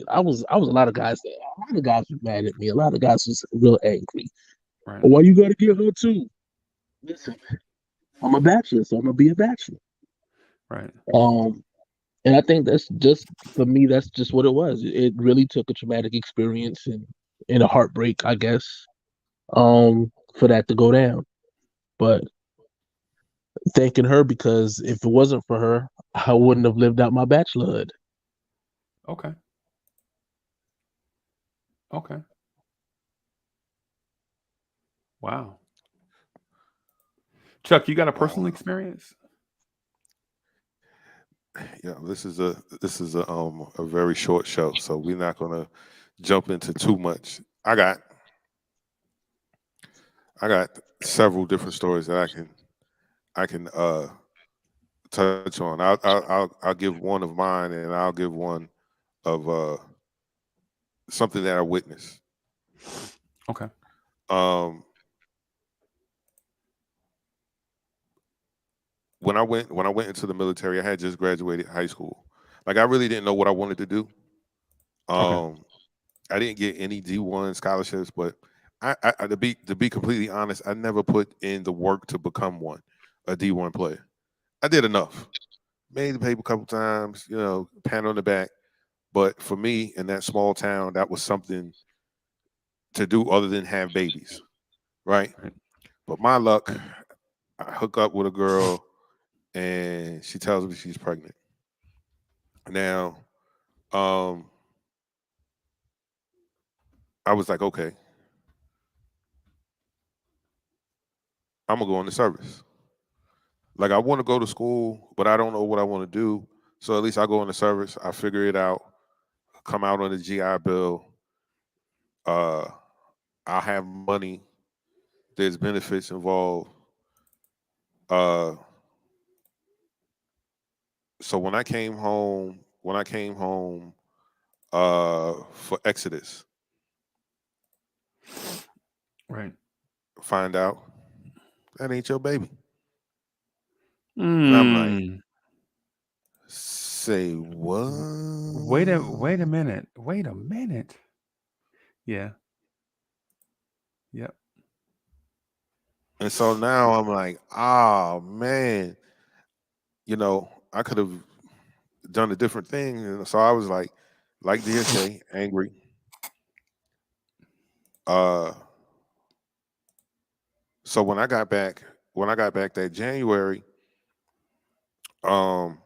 I was a lot of guys. A lot of guys were mad at me. A lot of guys was real angry. Right. Well, why you gotta get her too? Listen, I'm a bachelor, so I'm gonna be a bachelor. Right. Um, and I think that's just for me. That's just what it was. It really took a traumatic experience and a heartbreak, I guess, for that to go down. But thanking her, because if it wasn't for her, I wouldn't have lived out my bachelorhood. Okay. Okay. Wow. Chuck, you got a Wow. personal experience? Yeah, this is a very short show, so we're not gonna jump into too much. I got several different stories that I can touch on. I'll give one of mine, and I'll give one of something that I witnessed. Okay. Um, when I went into the military, I had just graduated high school. Like I really didn't know what I wanted to do. Okay. Um, I didn't get any D1 scholarships, but to be completely honest, I never put in the work to become one, a D1 player. I did enough, made the paper a couple times, pat on the back. But for me, in that small town, that was something to do other than have babies, right? Right. But my luck, Right. I hook up with a girl, and she tells me she's pregnant. Now, um, I was like, okay, I'm gonna go on the service. Like I want to go to school, but I don't know what I want to do. So at least I go on the service. I figure it out. Come out on the GI Bill. Uh, I have money. There's benefits involved. Uh, so when I came home for Exodus, Right. find out That ain't your baby. And I'm like, say what? Wait a minute. Wait a minute. Yeah. Yep. And so now I'm like, oh man, I could have done a different thing. And so I was like DSA, angry. So when I got back that January, um,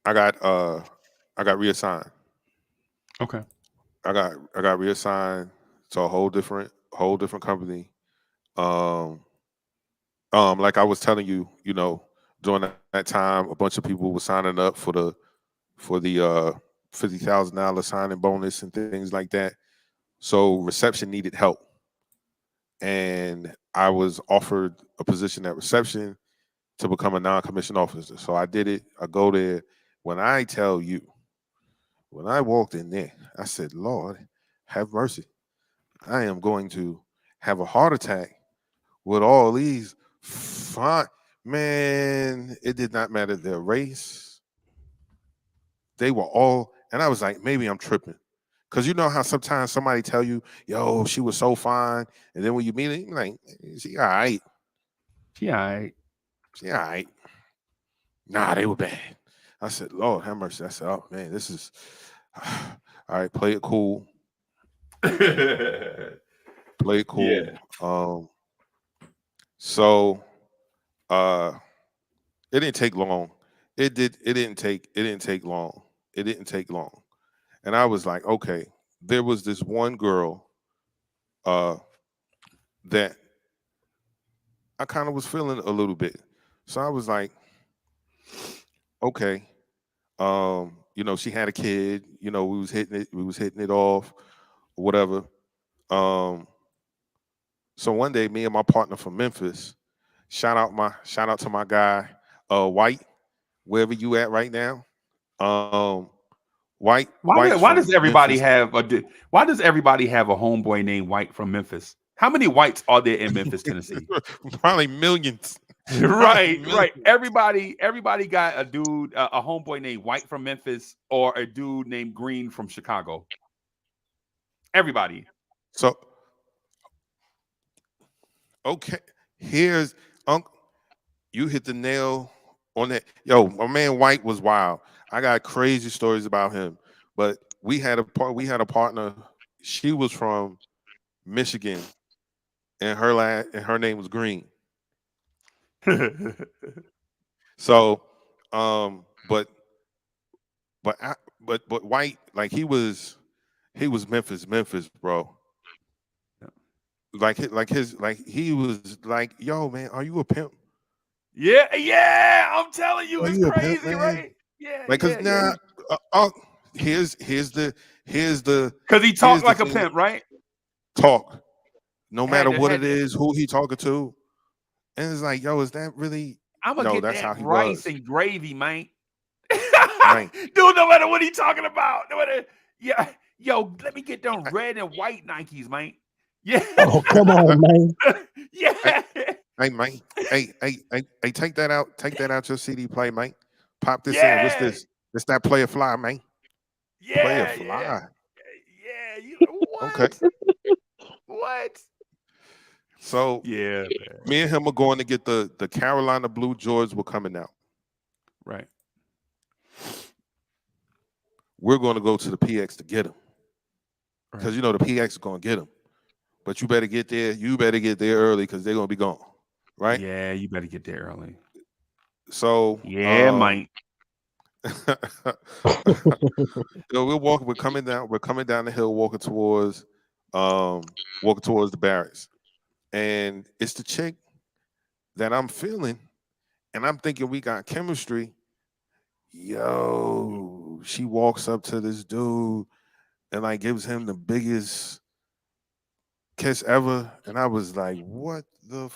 I got reassigned. Okay. I got reassigned to a whole different company. Um, like I was telling you, during that time, a bunch of people were signing up for the $50,000 signing bonus and things like that. So reception needed help, and I was offered a position at reception to become a non-commissioned officer. So I did it. I go there. When I tell you, when I walked in there, I said, Lord, have mercy. I am going to have a heart attack with all these fine man. It did not matter their race. They were all, and I was like, maybe I'm tripping. Cause you know how sometimes somebody tell you, yo, she was so fine. And then when you meet her, you're like, she all right. She all right. She all right. Nah, they were bad. I said, Lord, have mercy. I said, oh man, this is all right, play it cool. Play it cool. Yeah. So it didn't take long. It didn't take long. It didn't take long. And I was like, okay, there was this one girl that I kind of was feeling a little bit. So I was like, okay. She had a kid, we was hitting it off, whatever. So one day, me and my partner from Memphis, shout out to my guy, White, wherever you at right now. White White's Why from does everybody Memphis. have a homeboy named White from Memphis? How many whites are there in Memphis, Tennessee? Probably millions. Right. Everybody got a dude, a homeboy named White from Memphis, or a dude named Green from Chicago. Everybody. So okay, here's Uncle. You hit the nail on that. Yo, my man White was wild. I got crazy stories about him. But we had a partner. She was from Michigan, and her name was Green. So, but White, like he was Memphis, bro. Like he was like, yo, man, are you a pimp? Yeah, I'm telling you, Are it's you a pimp, crazy, man? right? Yeah, Like, cause now, here's the because he talked like a thing. pimp, right? Talk, no matter what Had it is, who he talking to, and it's like, yo, is that really? I'm gonna No, get that's that how he rice was. and gravy, man. Man. Dude, no matter what he talking about, yeah, yo, let me get them red and white Nikes, man. Yeah. Oh, come on, man. Yeah. Hey, man. Hey, take that out. Take that out your CD play, man. Pop this in. What's Yeah. this? It's that Play a Fly, man. Play a Fly. Yeah. What? Okay. What? So yeah, man. Me and him are going to get the Carolina Blue Jordans were coming out. Right. We're going to go to the PX to get them. Because the PX is going to get them. But you better get there. You better get there early because they're going to be gone. Right? Yeah, you better get there early. So yeah, mate. We're coming down the hill, walking towards the barracks. And it's the chick that I'm feeling, and I'm thinking we got chemistry. Yo, she walks up to this dude and like gives him the biggest kiss ever. And I was like, what the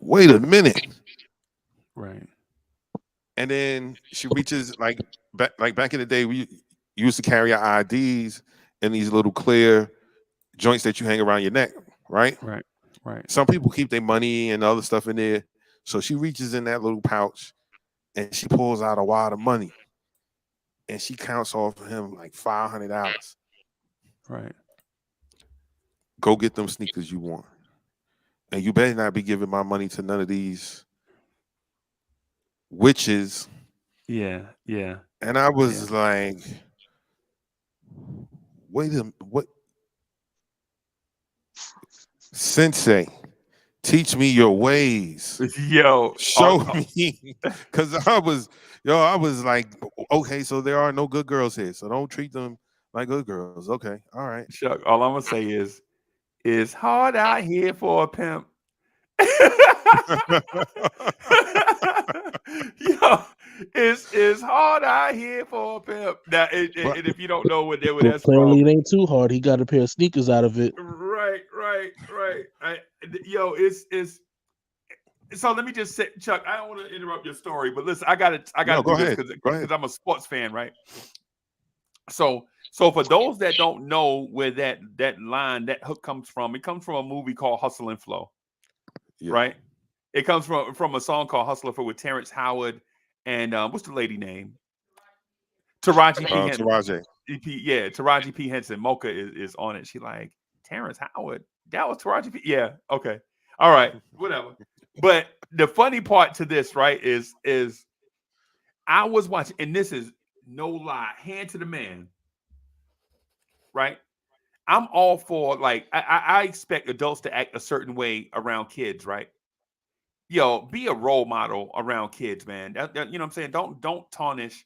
wait a minute. Right. And then she reaches back in the day, we used to carry our IDs in these little clear joints that you hang around your neck, right? Right. Right. Some people keep their money and other stuff in there. So she reaches in that little pouch and she pulls out a wad of money and she counts off of him like $500. Right. Go get them sneakers you want. And you better not be giving my money to none of these witches. Yeah. Yeah. And I was like, wait a what? Sensei, teach me your ways. Yo. Show me. Because I was like, okay, so there are no good girls here. So don't treat them like good girls. Okay. All right. Chuck, all I'm gonna say is it's hard out here for a pimp. Yo, it's hard out here for a pimp. Now, and if you don't know where that's Apparently, from, it ain't too hard. He got a pair of sneakers out of it. right. It's. So let me just say, Chuck, I don't want to interrupt your story, but listen, I got to do this because I'm a sports fan, right? So for those that don't know where that line, that hook comes from, it comes from a movie called Hustle and Flow, right? It comes from a song called Hustle and Flow with Terrence Howard and what's the lady name? Taraji P. Henson. Taraji P. Henson. Mocha is on it. She like, Terrence Howard. That was Taraji P. Yeah, okay. All right, whatever. But the funny part to this, right, is I was watching, and this is no lie, hand to the man, right? I'm all for, like, I expect adults to act a certain way around kids, right? Yo, be a role model around kids, man. You know what I'm saying? Don't tarnish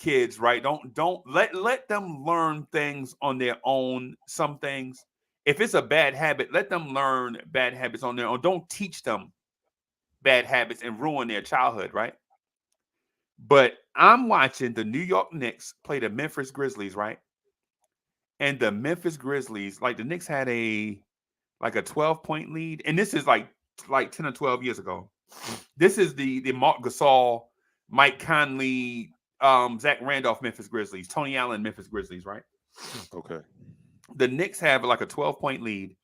kids, right? Don't let them learn things on their own. Some things, if it's a bad habit, let them learn bad habits on their own. Don't teach them bad habits and ruin their childhood, right? But I'm watching the New York Knicks play the Memphis Grizzlies, right? And the Memphis Grizzlies, like the Knicks had a 12-point lead, and this is like 10 or 12 years ago. This is the Mark Gasol, Mike Conley, Zach Randolph Memphis Grizzlies, Tony Allen Memphis Grizzlies, right? Okay. The Knicks have like a 12-point lead,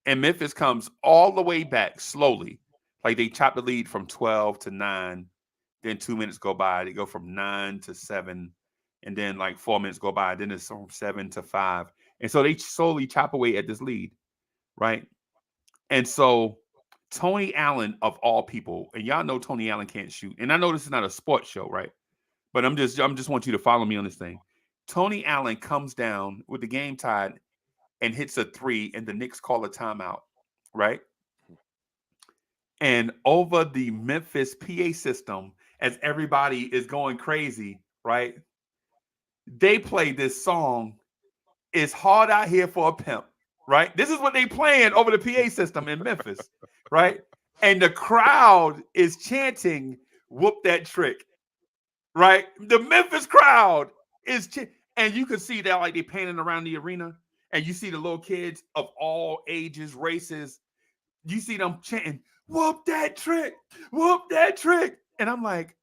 and Memphis comes all the way back slowly. Like they chop the lead from 12 to 9, then 2 minutes go by. They go from 9 to 7, and then like 4 minutes go by. Then it's from 7 to 5. And so they slowly chop away at this lead, right? And so Tony Allen, of all people, and y'all know Tony Allen can't shoot. And I know this is not a sports show, right? But I'm just want you to follow me on this thing. Tony Allen comes down with the game tied and hits a 3, and the Knicks call a timeout, right? And over the Memphis PA system, as everybody is going crazy, right? They play this song, "It's Hard Out Here for a Pimp," right? This is what they playing over the PA system in Memphis, right? And the crowd is chanting, "Whoop that trick," right? The Memphis crowd is and you can see that like they painting around the arena, and you see the little kids of all ages, races. You see them chanting, "Whoop that trick, whoop that trick." And I'm like,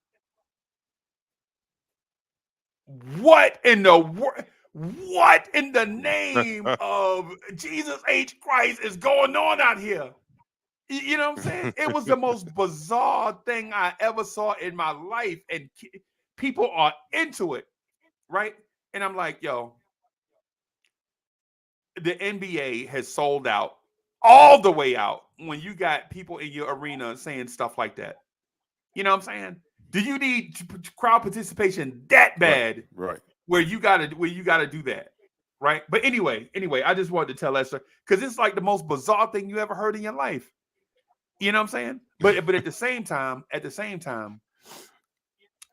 what in the name of Jesus H. Christ is going on out here? You know what I'm saying? It was the most bizarre thing I ever saw in my life. And people are into it, right? And I'm like, yo, the NBA has sold out all the way out when you got people in your arena saying stuff like that. You know what I'm saying? Do you need crowd participation that bad? Right. Where you gotta do that, right? But anyway, I just wanted to tell that story because it's like the most bizarre thing you ever heard in your life. You know what I'm saying? But at the same time,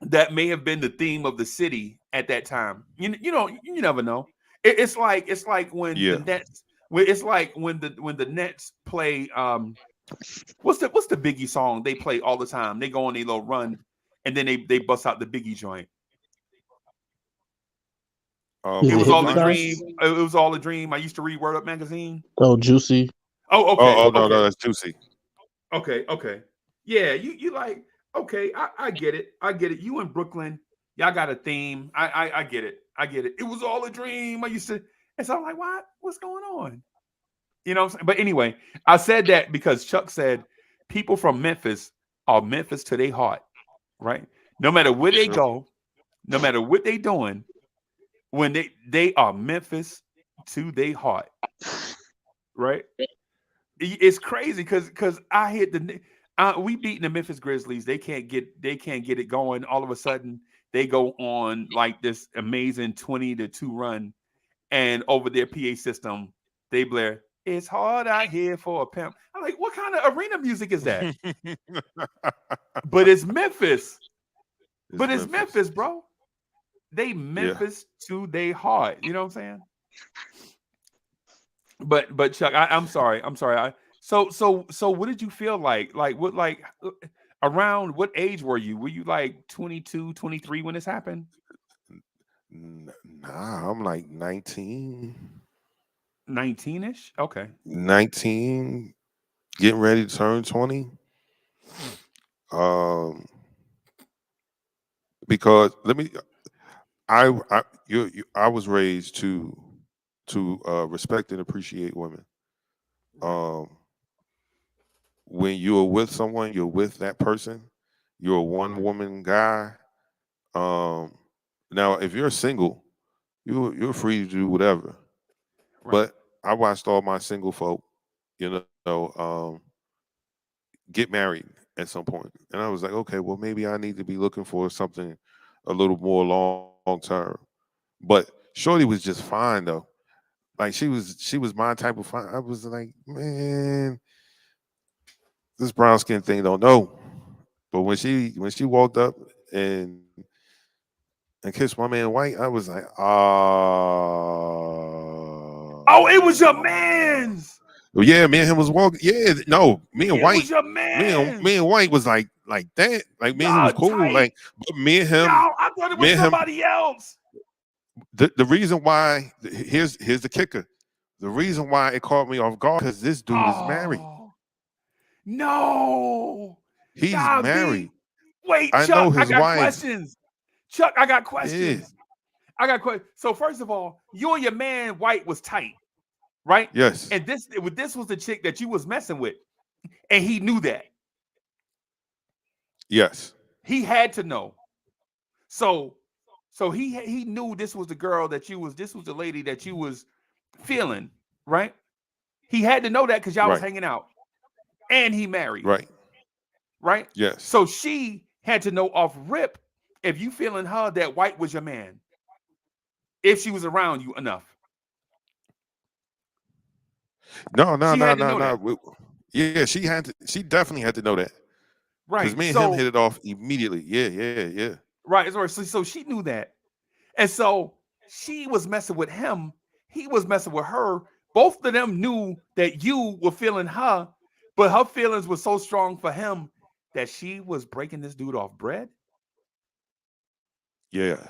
that may have been the theme of the city at that time. You never know. It's like when the Nets. It's like when the Nets play. What's the Biggie song they play all the time? They go on a little run, and then they bust out the Biggie joint. It was all a dream. It was all a dream. I used to read Word Up magazine. Oh, Juicy. Oh, okay. No, that's Juicy. Okay. Yeah, you like, okay, I get it. You in Brooklyn, y'all got a theme. I get it. It was all a dream. I used to, and so I'm like, what? What's going on? You know what I'm saying? But anyway, I said that because Chuck said people from Memphis are Memphis to their heart, right? No matter where they Sure. go, no matter what they doing, when they are Memphis to their heart, right? It's crazy because I hit we beating the Memphis Grizzlies. They can't get it going. All of a sudden, they go on like this amazing 20-2 run, and over their PA system, they blare, "It's hard out here for a pimp." I'm like, what kind of arena music is that? But it's Memphis. But it's Memphis, bro. They Yeah. Memphis to their heart. You know what I'm saying? But Chuck, I'm sorry. I'm sorry. So what did you feel like? Like what around what age were you? Were you like 22, 23 when this happened? Nah, I'm like 19, 19-ish? Okay. 19, getting ready to turn 20. Um, because let me, I was raised to respect and appreciate women. Right. Um, when you're with someone, you're with that person. You're a one Right. woman guy. Um, now if you're single, you're free to do whatever. Right. But I watched all my single folk, you get married at some point, and I was like, okay, well maybe I need to be looking for something a little more long term. But Shorty was just fine though. Like she was my type of fine. I was like, man, this brown skin thing don't know. But when she walked up and and kissed my man White, I was like, Oh, it was your man's. yeah, me and him was walking. Yeah, no, me and It White, was your me man's. and White was like that. Like me and him was Y'all cool. tight. Like, but me and Yo, him, I thought it me was and him. somebody else. The reason why here's the kicker. The reason why it caught me off guard because this dude is married. Oh no. He's Golly. married. Wait, I know Chuck, I his got wife. questions. Chuck, I got Yeah. questions. I got questions. So first of all, you and your man White was tight, right? Yes. And this was the chick that you was messing with, and he knew that. Yes. He had to know. So he knew this was the girl that you was. This was the lady that you was feeling, right? He had to know that because y'all was Right. hanging out, and he married, Right. right? Yes. So she had to know off rip if you feeling her that White was your man, if she was around you enough. No, no, She no, had to no, know that, no. Yeah, she had to. She definitely had to know that because right? me and him hit So it off immediately. Yeah, yeah, yeah. right, so she knew that, and so she was messing with him. He was messing with her. Both of them knew that you were feeling her, but her feelings were so strong for him that she was breaking this dude off bread. Yeah.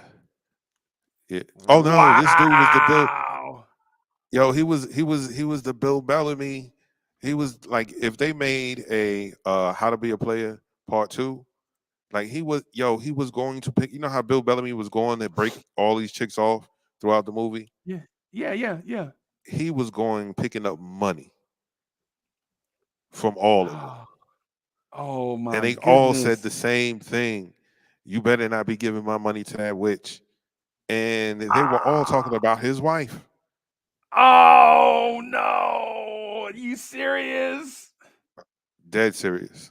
Yeah. Oh no, this dude was the Bill. Wow. Yo, he was the Bill Bellamy. He was like if they made a How to Be a Player Part 2, like he was going to pick, you know how Bill Bellamy was going to break all these chicks off throughout the movie? Yeah. Yeah. Yeah. Yeah. He was going picking up money from all of them. Oh And my they all said goodness. the same thing. You better not be giving my money to that witch. And they were all talking about his wife. Oh no. Are you serious? Dead serious.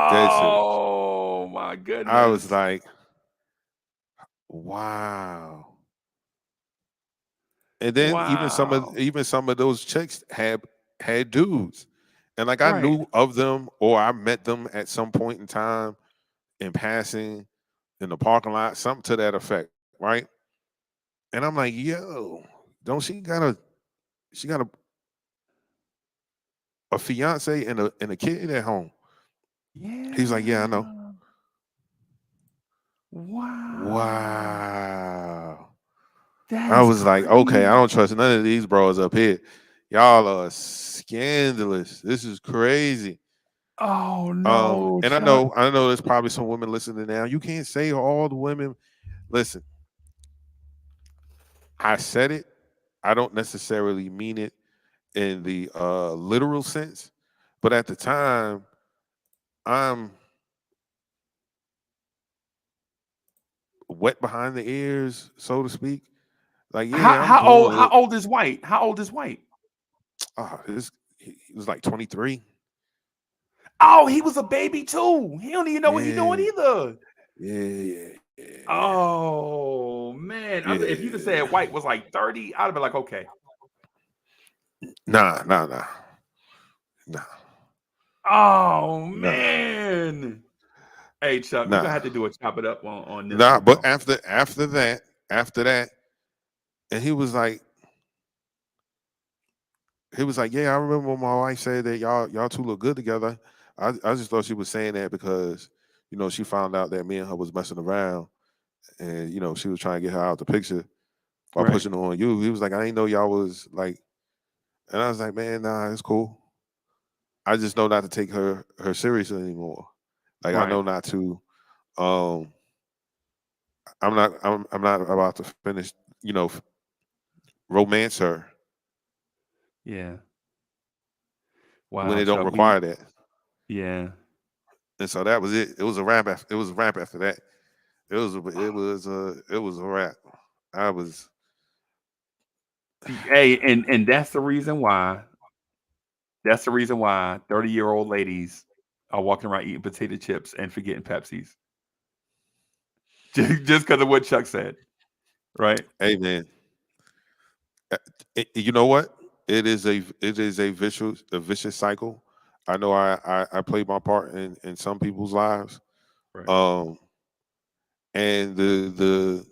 Dead serious. Oh my I was goodness. like, wow. And then Wow. even some of those chicks had dudes. And like I Right. knew of them or I met them at some point in time in passing in the parking lot, something to that effect, right? And I'm like, yo, don't she got a fiance and a kid at home. He's like, yeah, I know. Yeah. Wow. Wow. I That's was like, okay, I crazy. don't trust none of these bros up here. Y'all are scandalous. This is crazy. Oh no, And Chuck. I know there's probably some women listening now. You can't say all the women. Listen, I said it. I don't necessarily mean it. in the literal sense, but at the time, I'm wet behind the ears, so to speak. Like, yeah, I'm doing How it. old is White? How old is White? He was like 23. Oh, he was a baby too. He don't even know what he doing Yeah, either. yeah. Oh man. If you just said White was like 30, I'd be like, okay. Nah. Oh Nah. man. Hey Chuck, we're gonna Nah. have to do a chop it up on this Nah. one, But bro. after that, and he was like, yeah, I remember when my wife said that y'all two look good together. I just thought she was saying that because, she found out that me and her was messing around, and she was trying to get her out the picture by Right. pushing it on you. He was like, I didn't know y'all was like, and I was like, man, nah, it's cool. I just know not to take her seriously anymore. Like, I Right. know not to. Um, I'm not about to finish, romance her Yeah. when Wow, it don't Chuck. We require that. yeah. And so that was it. It was a wrap. It was a wrap after that. It was a wrap. I was Hey, and that's the reason why 30-year-old ladies are walking around eating potato chips and forgetting Pepsis. Just because of what Chuck said, right? hey man. You know what? It is a vicious cycle. I know I played my part in some people's lives. Right. Um, and the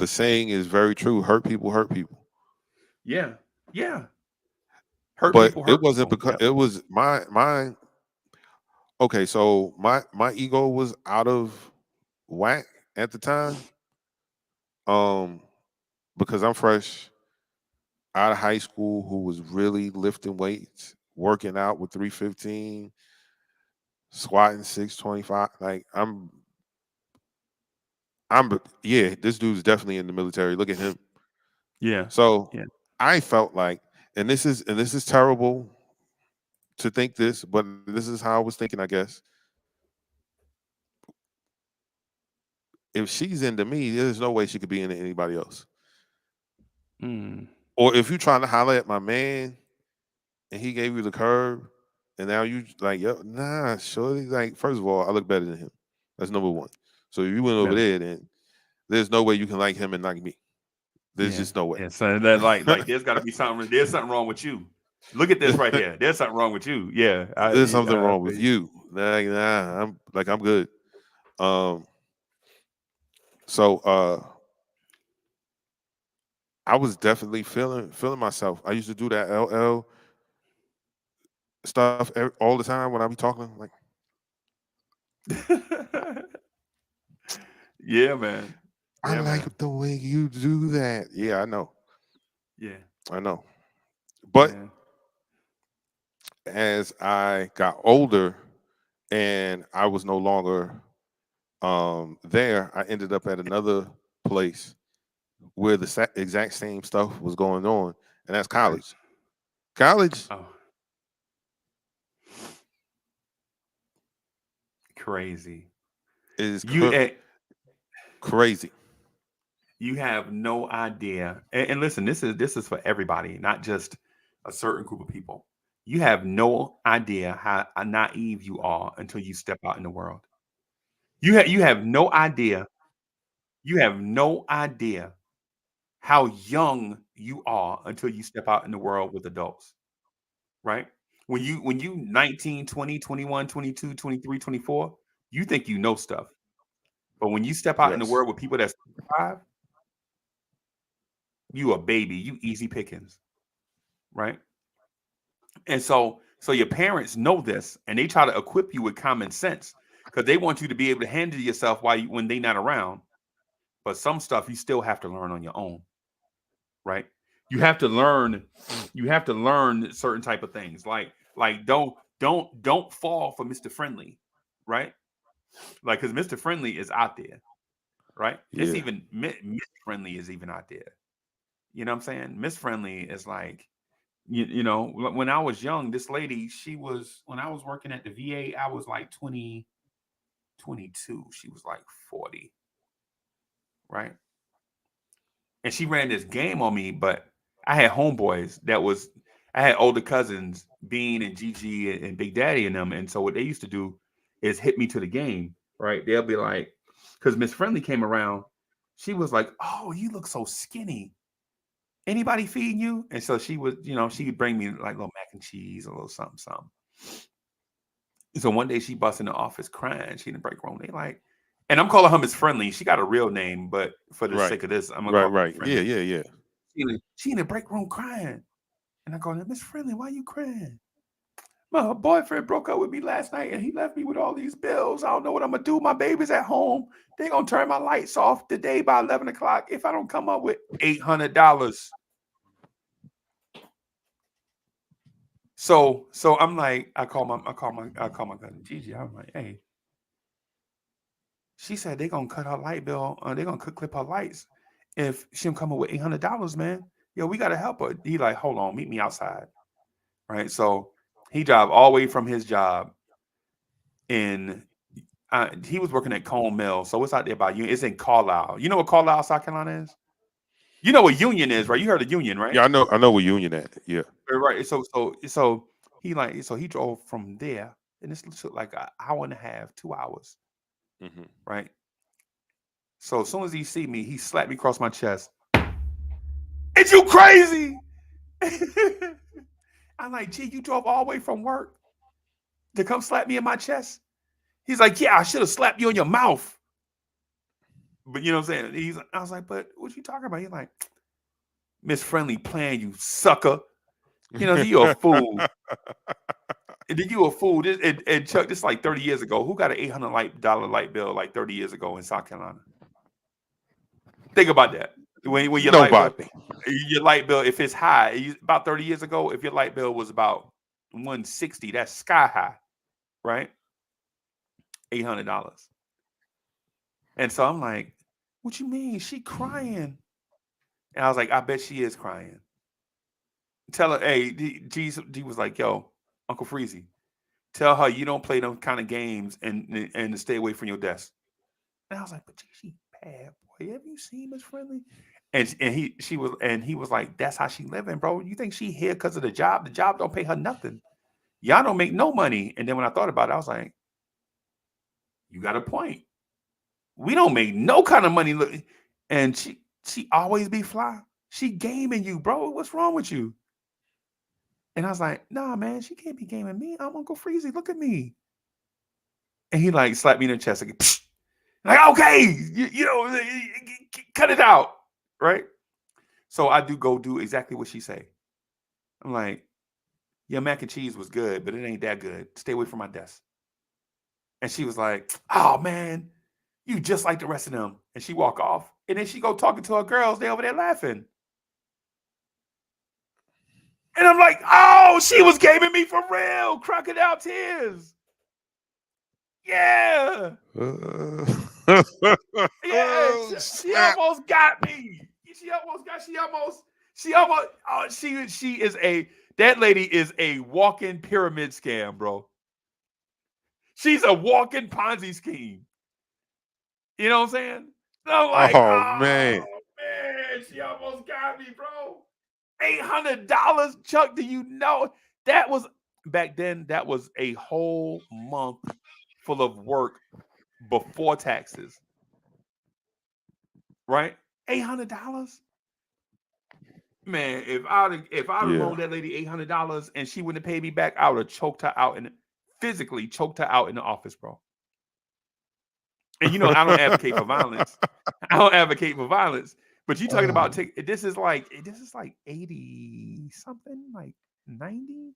saying is very true. Hurt people hurt people. Yeah. Yeah. Hurt But people it hurt wasn't people. because Yep. it was my okay. So my ego was out of whack at the time. Um, because I'm fresh out of high school, who was really lifting weights, working out with 315, squatting 625. Like yeah, this dude's definitely in the military. Look at him. Yeah. So Yeah. I felt like, and this is terrible to think this, but this is how I was thinking, I guess. If she's into me, there's no way she could be into anybody else. Mm. Or if you're trying to holler at my man and he gave you the curb, and now you like, yo, nah, shorty. Like, first of all, I look better than him. That's number one. So if you went over Yeah. there, then there's no way you can like him and like me. There's Yeah. just no way. Yeah. So that there's gotta be something. There's something wrong with you. Look at this right here. There's something wrong with you. Yeah. There's something I wrong with feel you. you. Nah, I'm good. Um, so I was definitely feeling myself. I used to do that LL stuff all the time when I be talking. Like, Yeah, man. I Yeah, man. like the way you do that. Yeah, Yeah. I know. But Yeah. as I got older and I was no longer there, I ended up at another place where the exact same stuff was going on, and that's Right. college. College Oh, crazy. is You crazy. you have no idea. And listen, this is for everybody, not just a certain group of people. You have no idea how naive you are until you step out in the world. You have no idea. You have no idea how young you are until you step out in the world with adults, right? When you 19, 20, 21, 22, 23, 24, you think you know stuff. But when you step out in the Yes. world with people that's 5, you a baby, you easy pickings, right? And so your parents know this and they try to equip you with common sense because they want you to be able to handle yourself when they not around. But some stuff you still have to learn on your own, right? You have to learn, you have to learn certain type of things. Like don't fall for Mr. Friendly, right? Like because Mr. Friendly is out there, right? It's Yeah. even Miss Friendly is even out there. You know what I'm saying? Miss Friendly is like You know, when I was young, this lady, when I was working at the VA, I was like 20, 22. She was like 40, right? And she ran this game on me, but I had homeboys I had older cousins, Bean and Gigi and Big Daddy and them. And so what they used to do is hit me to the game, right? They'll be like, because Miss Friendly came around, she was like, "Oh, you look so skinny. Anybody feeding you?" And so she would, she would bring me like little mac and cheese, a little something, something. So one day she bust in the office crying. She in the break room. They like, and I'm calling her Miss Friendly. She got a real name, but for the sake of this, I'm gonna call her Miss Friendly. Yeah. She in the break room crying. And I go, Miss Friendly, why you crying? My boyfriend broke up with me last night and he left me with all these bills. I don't know what I'm gonna do. My baby's at home. They're gonna turn my lights off today by 11 o'clock if I don't come up with $800. So I'm like, I call my cousin Gigi. I'm like, hey. She said they're gonna cut her light bill. They're gonna clip her lights if she don't come up with $800, man. Yo, we gotta help her. He like, hold on, meet me outside. Right. So he drive all the way from his job he was working at Cone Mill. So it's out there by Union. It's in Carlisle. You know what Carlisle, South Carolina is? You know what Union is, right? You heard of Union, right? Yeah, I know where Union at. Yeah. Right. So he drove from there, and this took like an hour and a half, 2 hours. Mm-hmm. Right. So as soon as he see me, he slapped me across my chest. Is you crazy? I'm like, gee, you drove all the way from work to come slap me in my chest? He's like, yeah, I should have slapped you in your mouth. But you know what I'm saying? I was like, but what you talking about? He's like, Miss Friendly playing, you sucker. You know, you a fool. And then you a fool. And Chuck, this is like 30 years ago. Who got an $800 light bill like 30 years ago in South Carolina? Think about that. When your light bill, if it's high, about 30 years ago, if your light bill was about 160, that's sky high, right? $800. And so I'm like, what you mean? She crying. And I was like, I bet she is crying. Tell her, hey, G was like, yo, Uncle Freezie, tell her you don't play them kind of games and to stay away from your desk. And I was like, but she bad, boy. Have you seen Miss Friendly? And he was like, that's how she living, bro. You think she here because of the job? The job don't pay her nothing. Y'all don't make no money. And then when I thought about it, I was like, you got a point. We don't make no kind of money. And she always be fly. She gaming you, bro. What's wrong with you? And I was like, nah, man, she can't be gaming me. I'm Uncle Freezie. Look at me. And he like slapped me in the chest. Like okay, you know, cut it out. Right? So I do exactly what she say. I'm like, your mac and cheese was good, but it ain't that good. Stay away from my desk. And she was like, oh, man, you just like the rest of them. And she walk off. And then she go talking to her girls. They over there laughing. And I'm like, oh, she was gaming me for real. Crocodile tears. Yeah. Yeah. She almost got me. That lady is a walking pyramid scam, bro. She's a walking Ponzi scheme. You know what I'm saying? So I'm like, oh man, she almost got me, bro. $800, Chuck. Do you know that was back then? That was a whole month full of work before taxes, right? $800. Man, if I'd have loaned that lady $800 and she wouldn't have paid me back, I would have choked her out and physically choked her out in the office, bro. And you know, I don't advocate for violence. But you talking about this is like 80 something, like 90,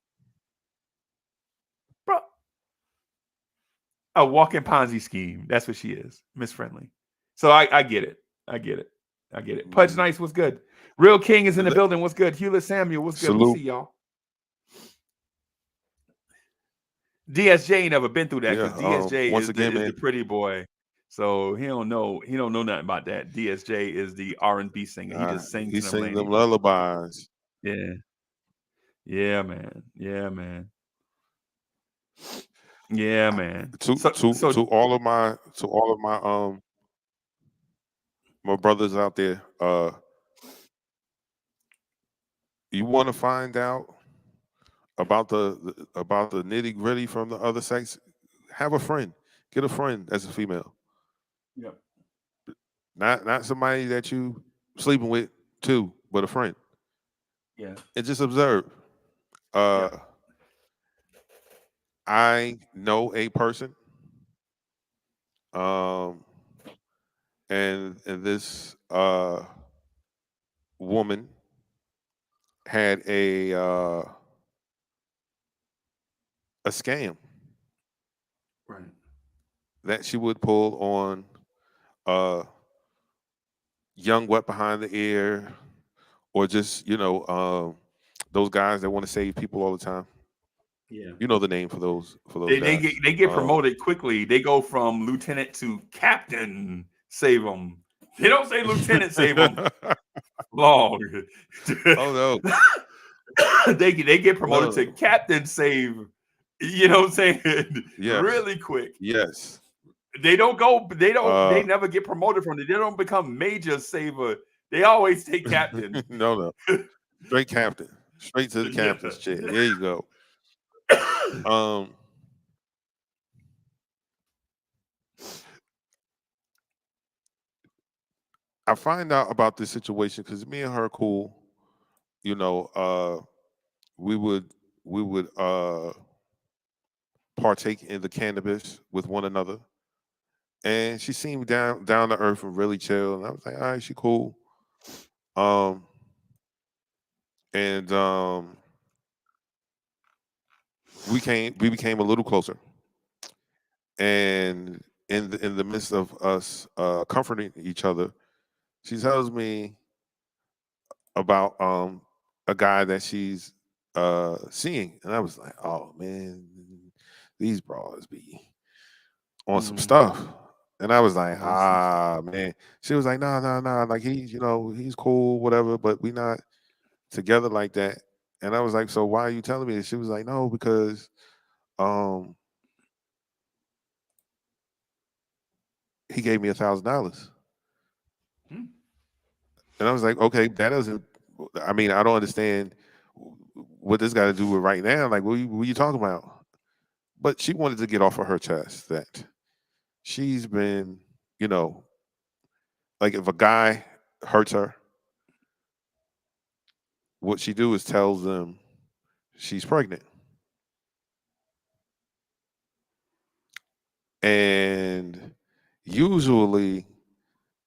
bro. A walking Ponzi scheme. That's what she is, Miss Friendly. So I get it. Pudge Nice was good. Real King is in the building. What's good? Hewlett Samuel, what's good? Salute. We see y'all. DSJ ain't never been through that because DSJ is the pretty boy. So he don't know nothing about that. DSJ is the R&B singer. He just sings. He sings them lullabies. Yeah. Yeah, man. Yeah, man. Yeah, man. To all of my my brothers out there, you want to find out about about the nitty gritty from the other sex, have a friend. Get a friend as a female. Yep. Not somebody that you sleeping with too, but a friend. Yeah. And just observe. Yep. I know a person, um, and this woman had a scam Right. that she would pull on young wet behind the ear, or just those guys that want to save people all the time. Yeah. You know the name for those They guys. get promoted quickly. They go from lieutenant to captain. Save them. They don't say lieutenant. Save them. Long. Oh no. they get promoted to captain. Save. You know what I'm saying? Yes. Really quick. Yes. They don't go. They don't. They never get promoted from it. They don't become major saver. They always take captain. No. Straight captain. Straight to the captain's chair. There you go. I find out about this situation because me and her are cool. You know, we would partake in the cannabis with one another, and she seemed down to earth and really chill. And I was like, all right, she cool. And we became a little closer, and in the midst of us comforting each other, she tells me about a guy that she's seeing, and I was like, oh man, these bras be on some stuff. And I was like, man. She was like, nah, like he's cool, whatever, but we not together like that. And I was like, so why are you telling me this? She was like, no, because he gave me $1,000. And I was like, okay, that doesn't. I mean, I don't understand what this got to do with right now. Like, what are you talking about? But she wanted to get off of her chest that she's been, like if a guy hurts her, what she do is tells them she's pregnant. And usually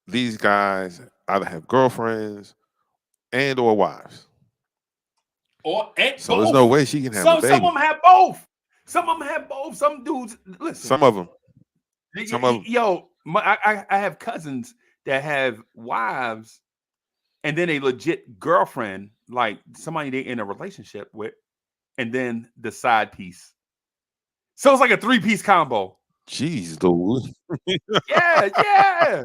these guys either have girlfriends and or wives. So there's no way she can have a baby. Some of them have both. Some of them have both. Some dudes, listen. Some of them. Yo, I have cousins that have wives and then a legit girlfriend, like somebody they in a relationship with, and then the side piece. So it's like a 3-piece combo. Jeez, dude. Yeah,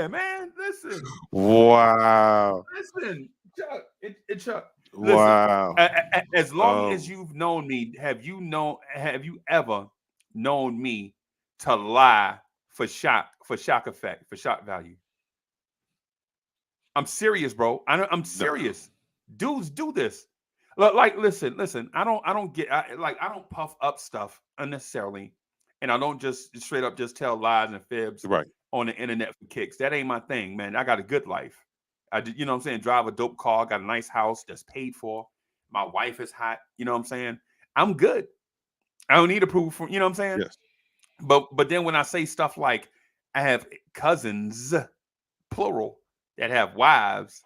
man. Listen. Wow. Listen, Chuck. Chuck. Wow. Listen, as long as you've known me, have you ever known me to lie for shock effect, for shock value? I'm serious, bro. I'm serious. No. Dudes do this. Like, listen. I don't puff up stuff unnecessarily, and I don't just straight up just tell lies and fibs on the internet for kicks. That ain't my thing, man. I got a good life. You know what I'm saying? Drive a dope car, got a nice house that's paid for. My wife is hot. You know what I'm saying? I'm good. I don't need approval from, you know what I'm saying? Yes. But then when I say stuff like I have cousins, plural, that have wives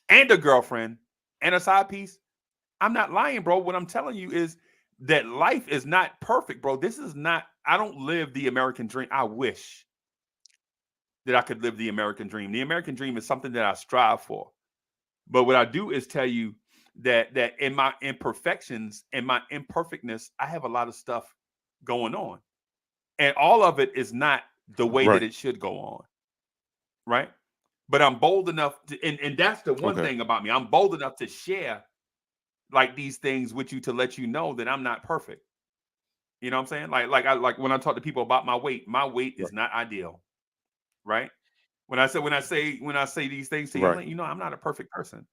and a girlfriend and a side piece, I'm not lying, bro. What I'm telling you is that life is not perfect, bro. This is not, I don't live the American dream. I wish that I could live the American dream. The American dream is something that I strive for. But what I do is tell you that in my imperfections and my imperfectness, I have a lot of stuff going on. And all of it is not the way that it should go on. Right? But I'm bold enough to, and that's the one thing about me. I'm bold enough to share like these things with you to let you know that I'm not perfect. You know what I'm saying? Like when I talk to people about my weight is not ideal, right? When I say these things to you, I'm Right. like, I'm not a perfect person,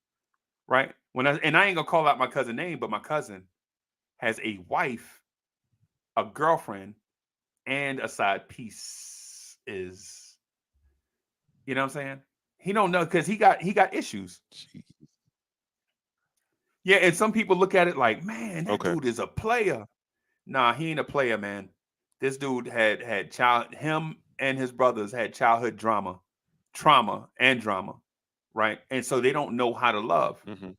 right? And I ain't gonna call out my cousin name, but my cousin has a wife, a girlfriend, and a side piece. Is you know what I'm saying? He don't know because he got issues. Jeez. Yeah, and some people look at it like, man, that Okay. dude is a player. Nah, he ain't a player, man. This dude had him and his brothers had childhood trauma and drama, right? And so they don't know how to love, Hmm.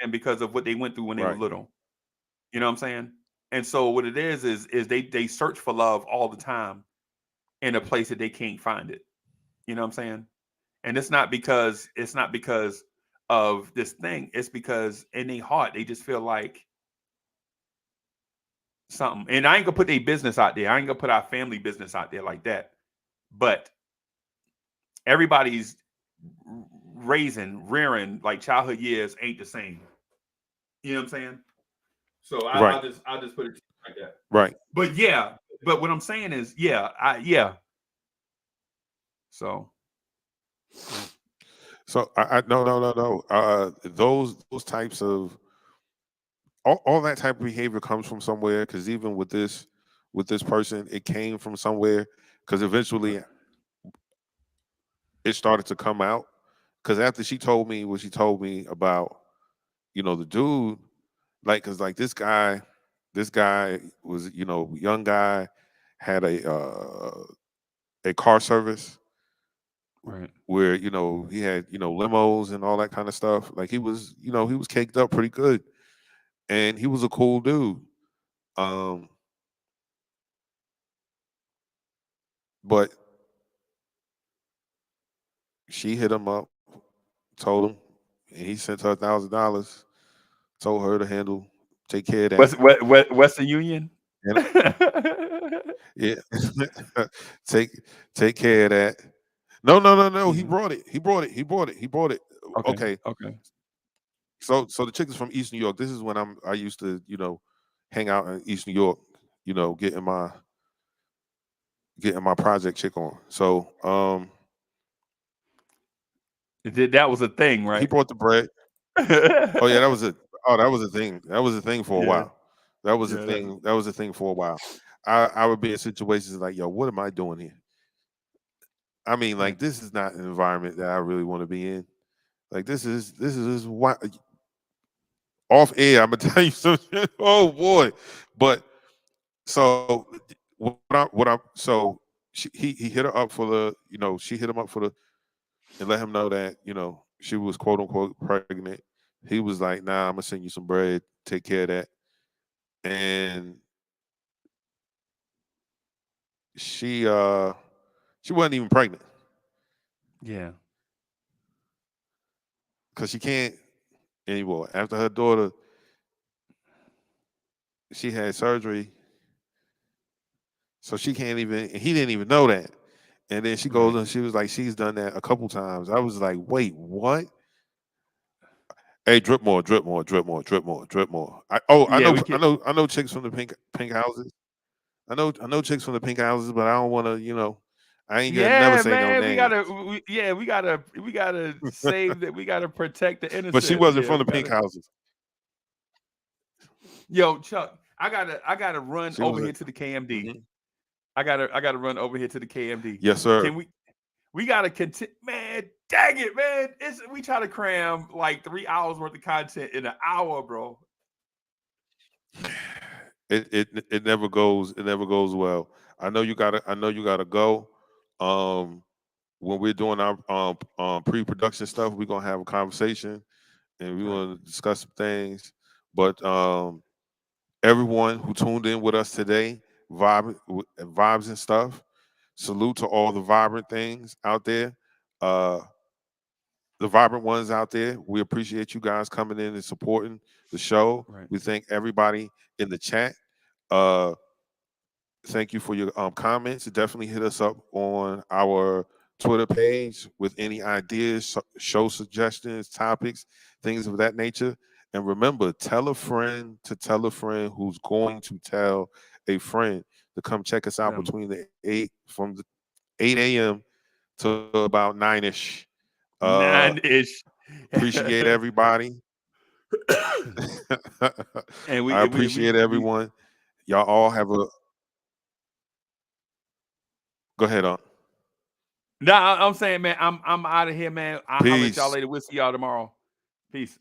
and because of what they went through when they were Right. little. You know what I'm saying? And so what it is they search for love all the time in a place that they can't find it. You know what I'm saying? And it's not because of this thing. It's because in their heart they just feel like something. And I ain't gonna put their business out there. I ain't gonna put our family business out there like that. But everybody's rearing like childhood years ain't the same. You know what I'm saying? So Right. I'll just put it like that. Right. But yeah, but what I'm saying is, yeah. So So I no no no no. Those types of all that type of behavior comes from somewhere. Because even with this person, it came from somewhere. Because eventually it started to come out. Because after she told me what she told me about, the dude, like, because like this guy was, young guy, had a car service right. where he had limos and all that kind of stuff. Like he was caked up pretty good, and he was a cool dude. Um, but she hit him up, told him, and he sent her $1,000, told her to take care of that. Western Union. And yeah, take take care of that. No, no, no, no. He Mhm. brought it. He brought it. He brought it. He brought it. Okay. Okay. Okay. So the chick is from East New York. This is when I used to, hang out in East New York, getting my project chick on. So That was a thing, he right? brought the bread. Oh yeah, that was it. Oh, that was a thing. That was a thing for a Yeah. while. That was a Yeah. thing. That was a thing for a while. I would be in situations like, yo, what am I doing here? I mean, Right. like, this is not an environment that I really want to be in. Like, this is why off air. I'm gonna tell you something. Oh boy, but so so he hit her up for she hit him up for and let him know that she was quote unquote pregnant. He was like, nah, I'm gonna send you some bread, take care of that. And she wasn't even pregnant Yeah. because she can't anymore. After her daughter, she had surgery, so she can't even, and he didn't even know that. And then she goes Right. and she was like, she's done that a couple times. I was like, wait, what? Hey, drip more, drip more, drip more, drip more, drip more. I Yeah. know, We can. I know chicks from the pink houses. I know chicks from the pink houses, but I don't want to, I ain't gonna never Yeah, say no man. We names. gotta. We gotta save that. We gotta protect the But she innocent. wasn't Yeah. from We the pink gotta. houses. Yo, Chuck. I gotta run She over was. here to the KMD. Mhm. I gotta run over here to the KMD. Yes, sir. Can we gotta continue, man. Dang it, man. We try to cram like 3 hours worth of content in an hour, bro. It never goes. It never goes well. I know you gotta go. Um, when we're doing our pre-production stuff, we're gonna have a conversation and we're Right. gonna discuss some things. But everyone who tuned in with us today, vibes and stuff. Salute to all the vibrant things out there. Uh, the vibrant ones out there. We appreciate you guys coming in and supporting the show. Right. We thank everybody in the chat. Uh, thank you for your comments. Definitely hit us up on our Twitter page with any ideas, show suggestions, topics, things of that nature. And remember, tell a friend to tell a friend who's going to tell a friend to come check us out between the 8 a.m. to about 9ish. 9-ish. Appreciate everybody. And I appreciate everyone. Y'all all have a. Go ahead, on. No, I'm saying, man, I'm out of here, man. I'll let y'all Peace. later. We'll see y'all tomorrow. Peace.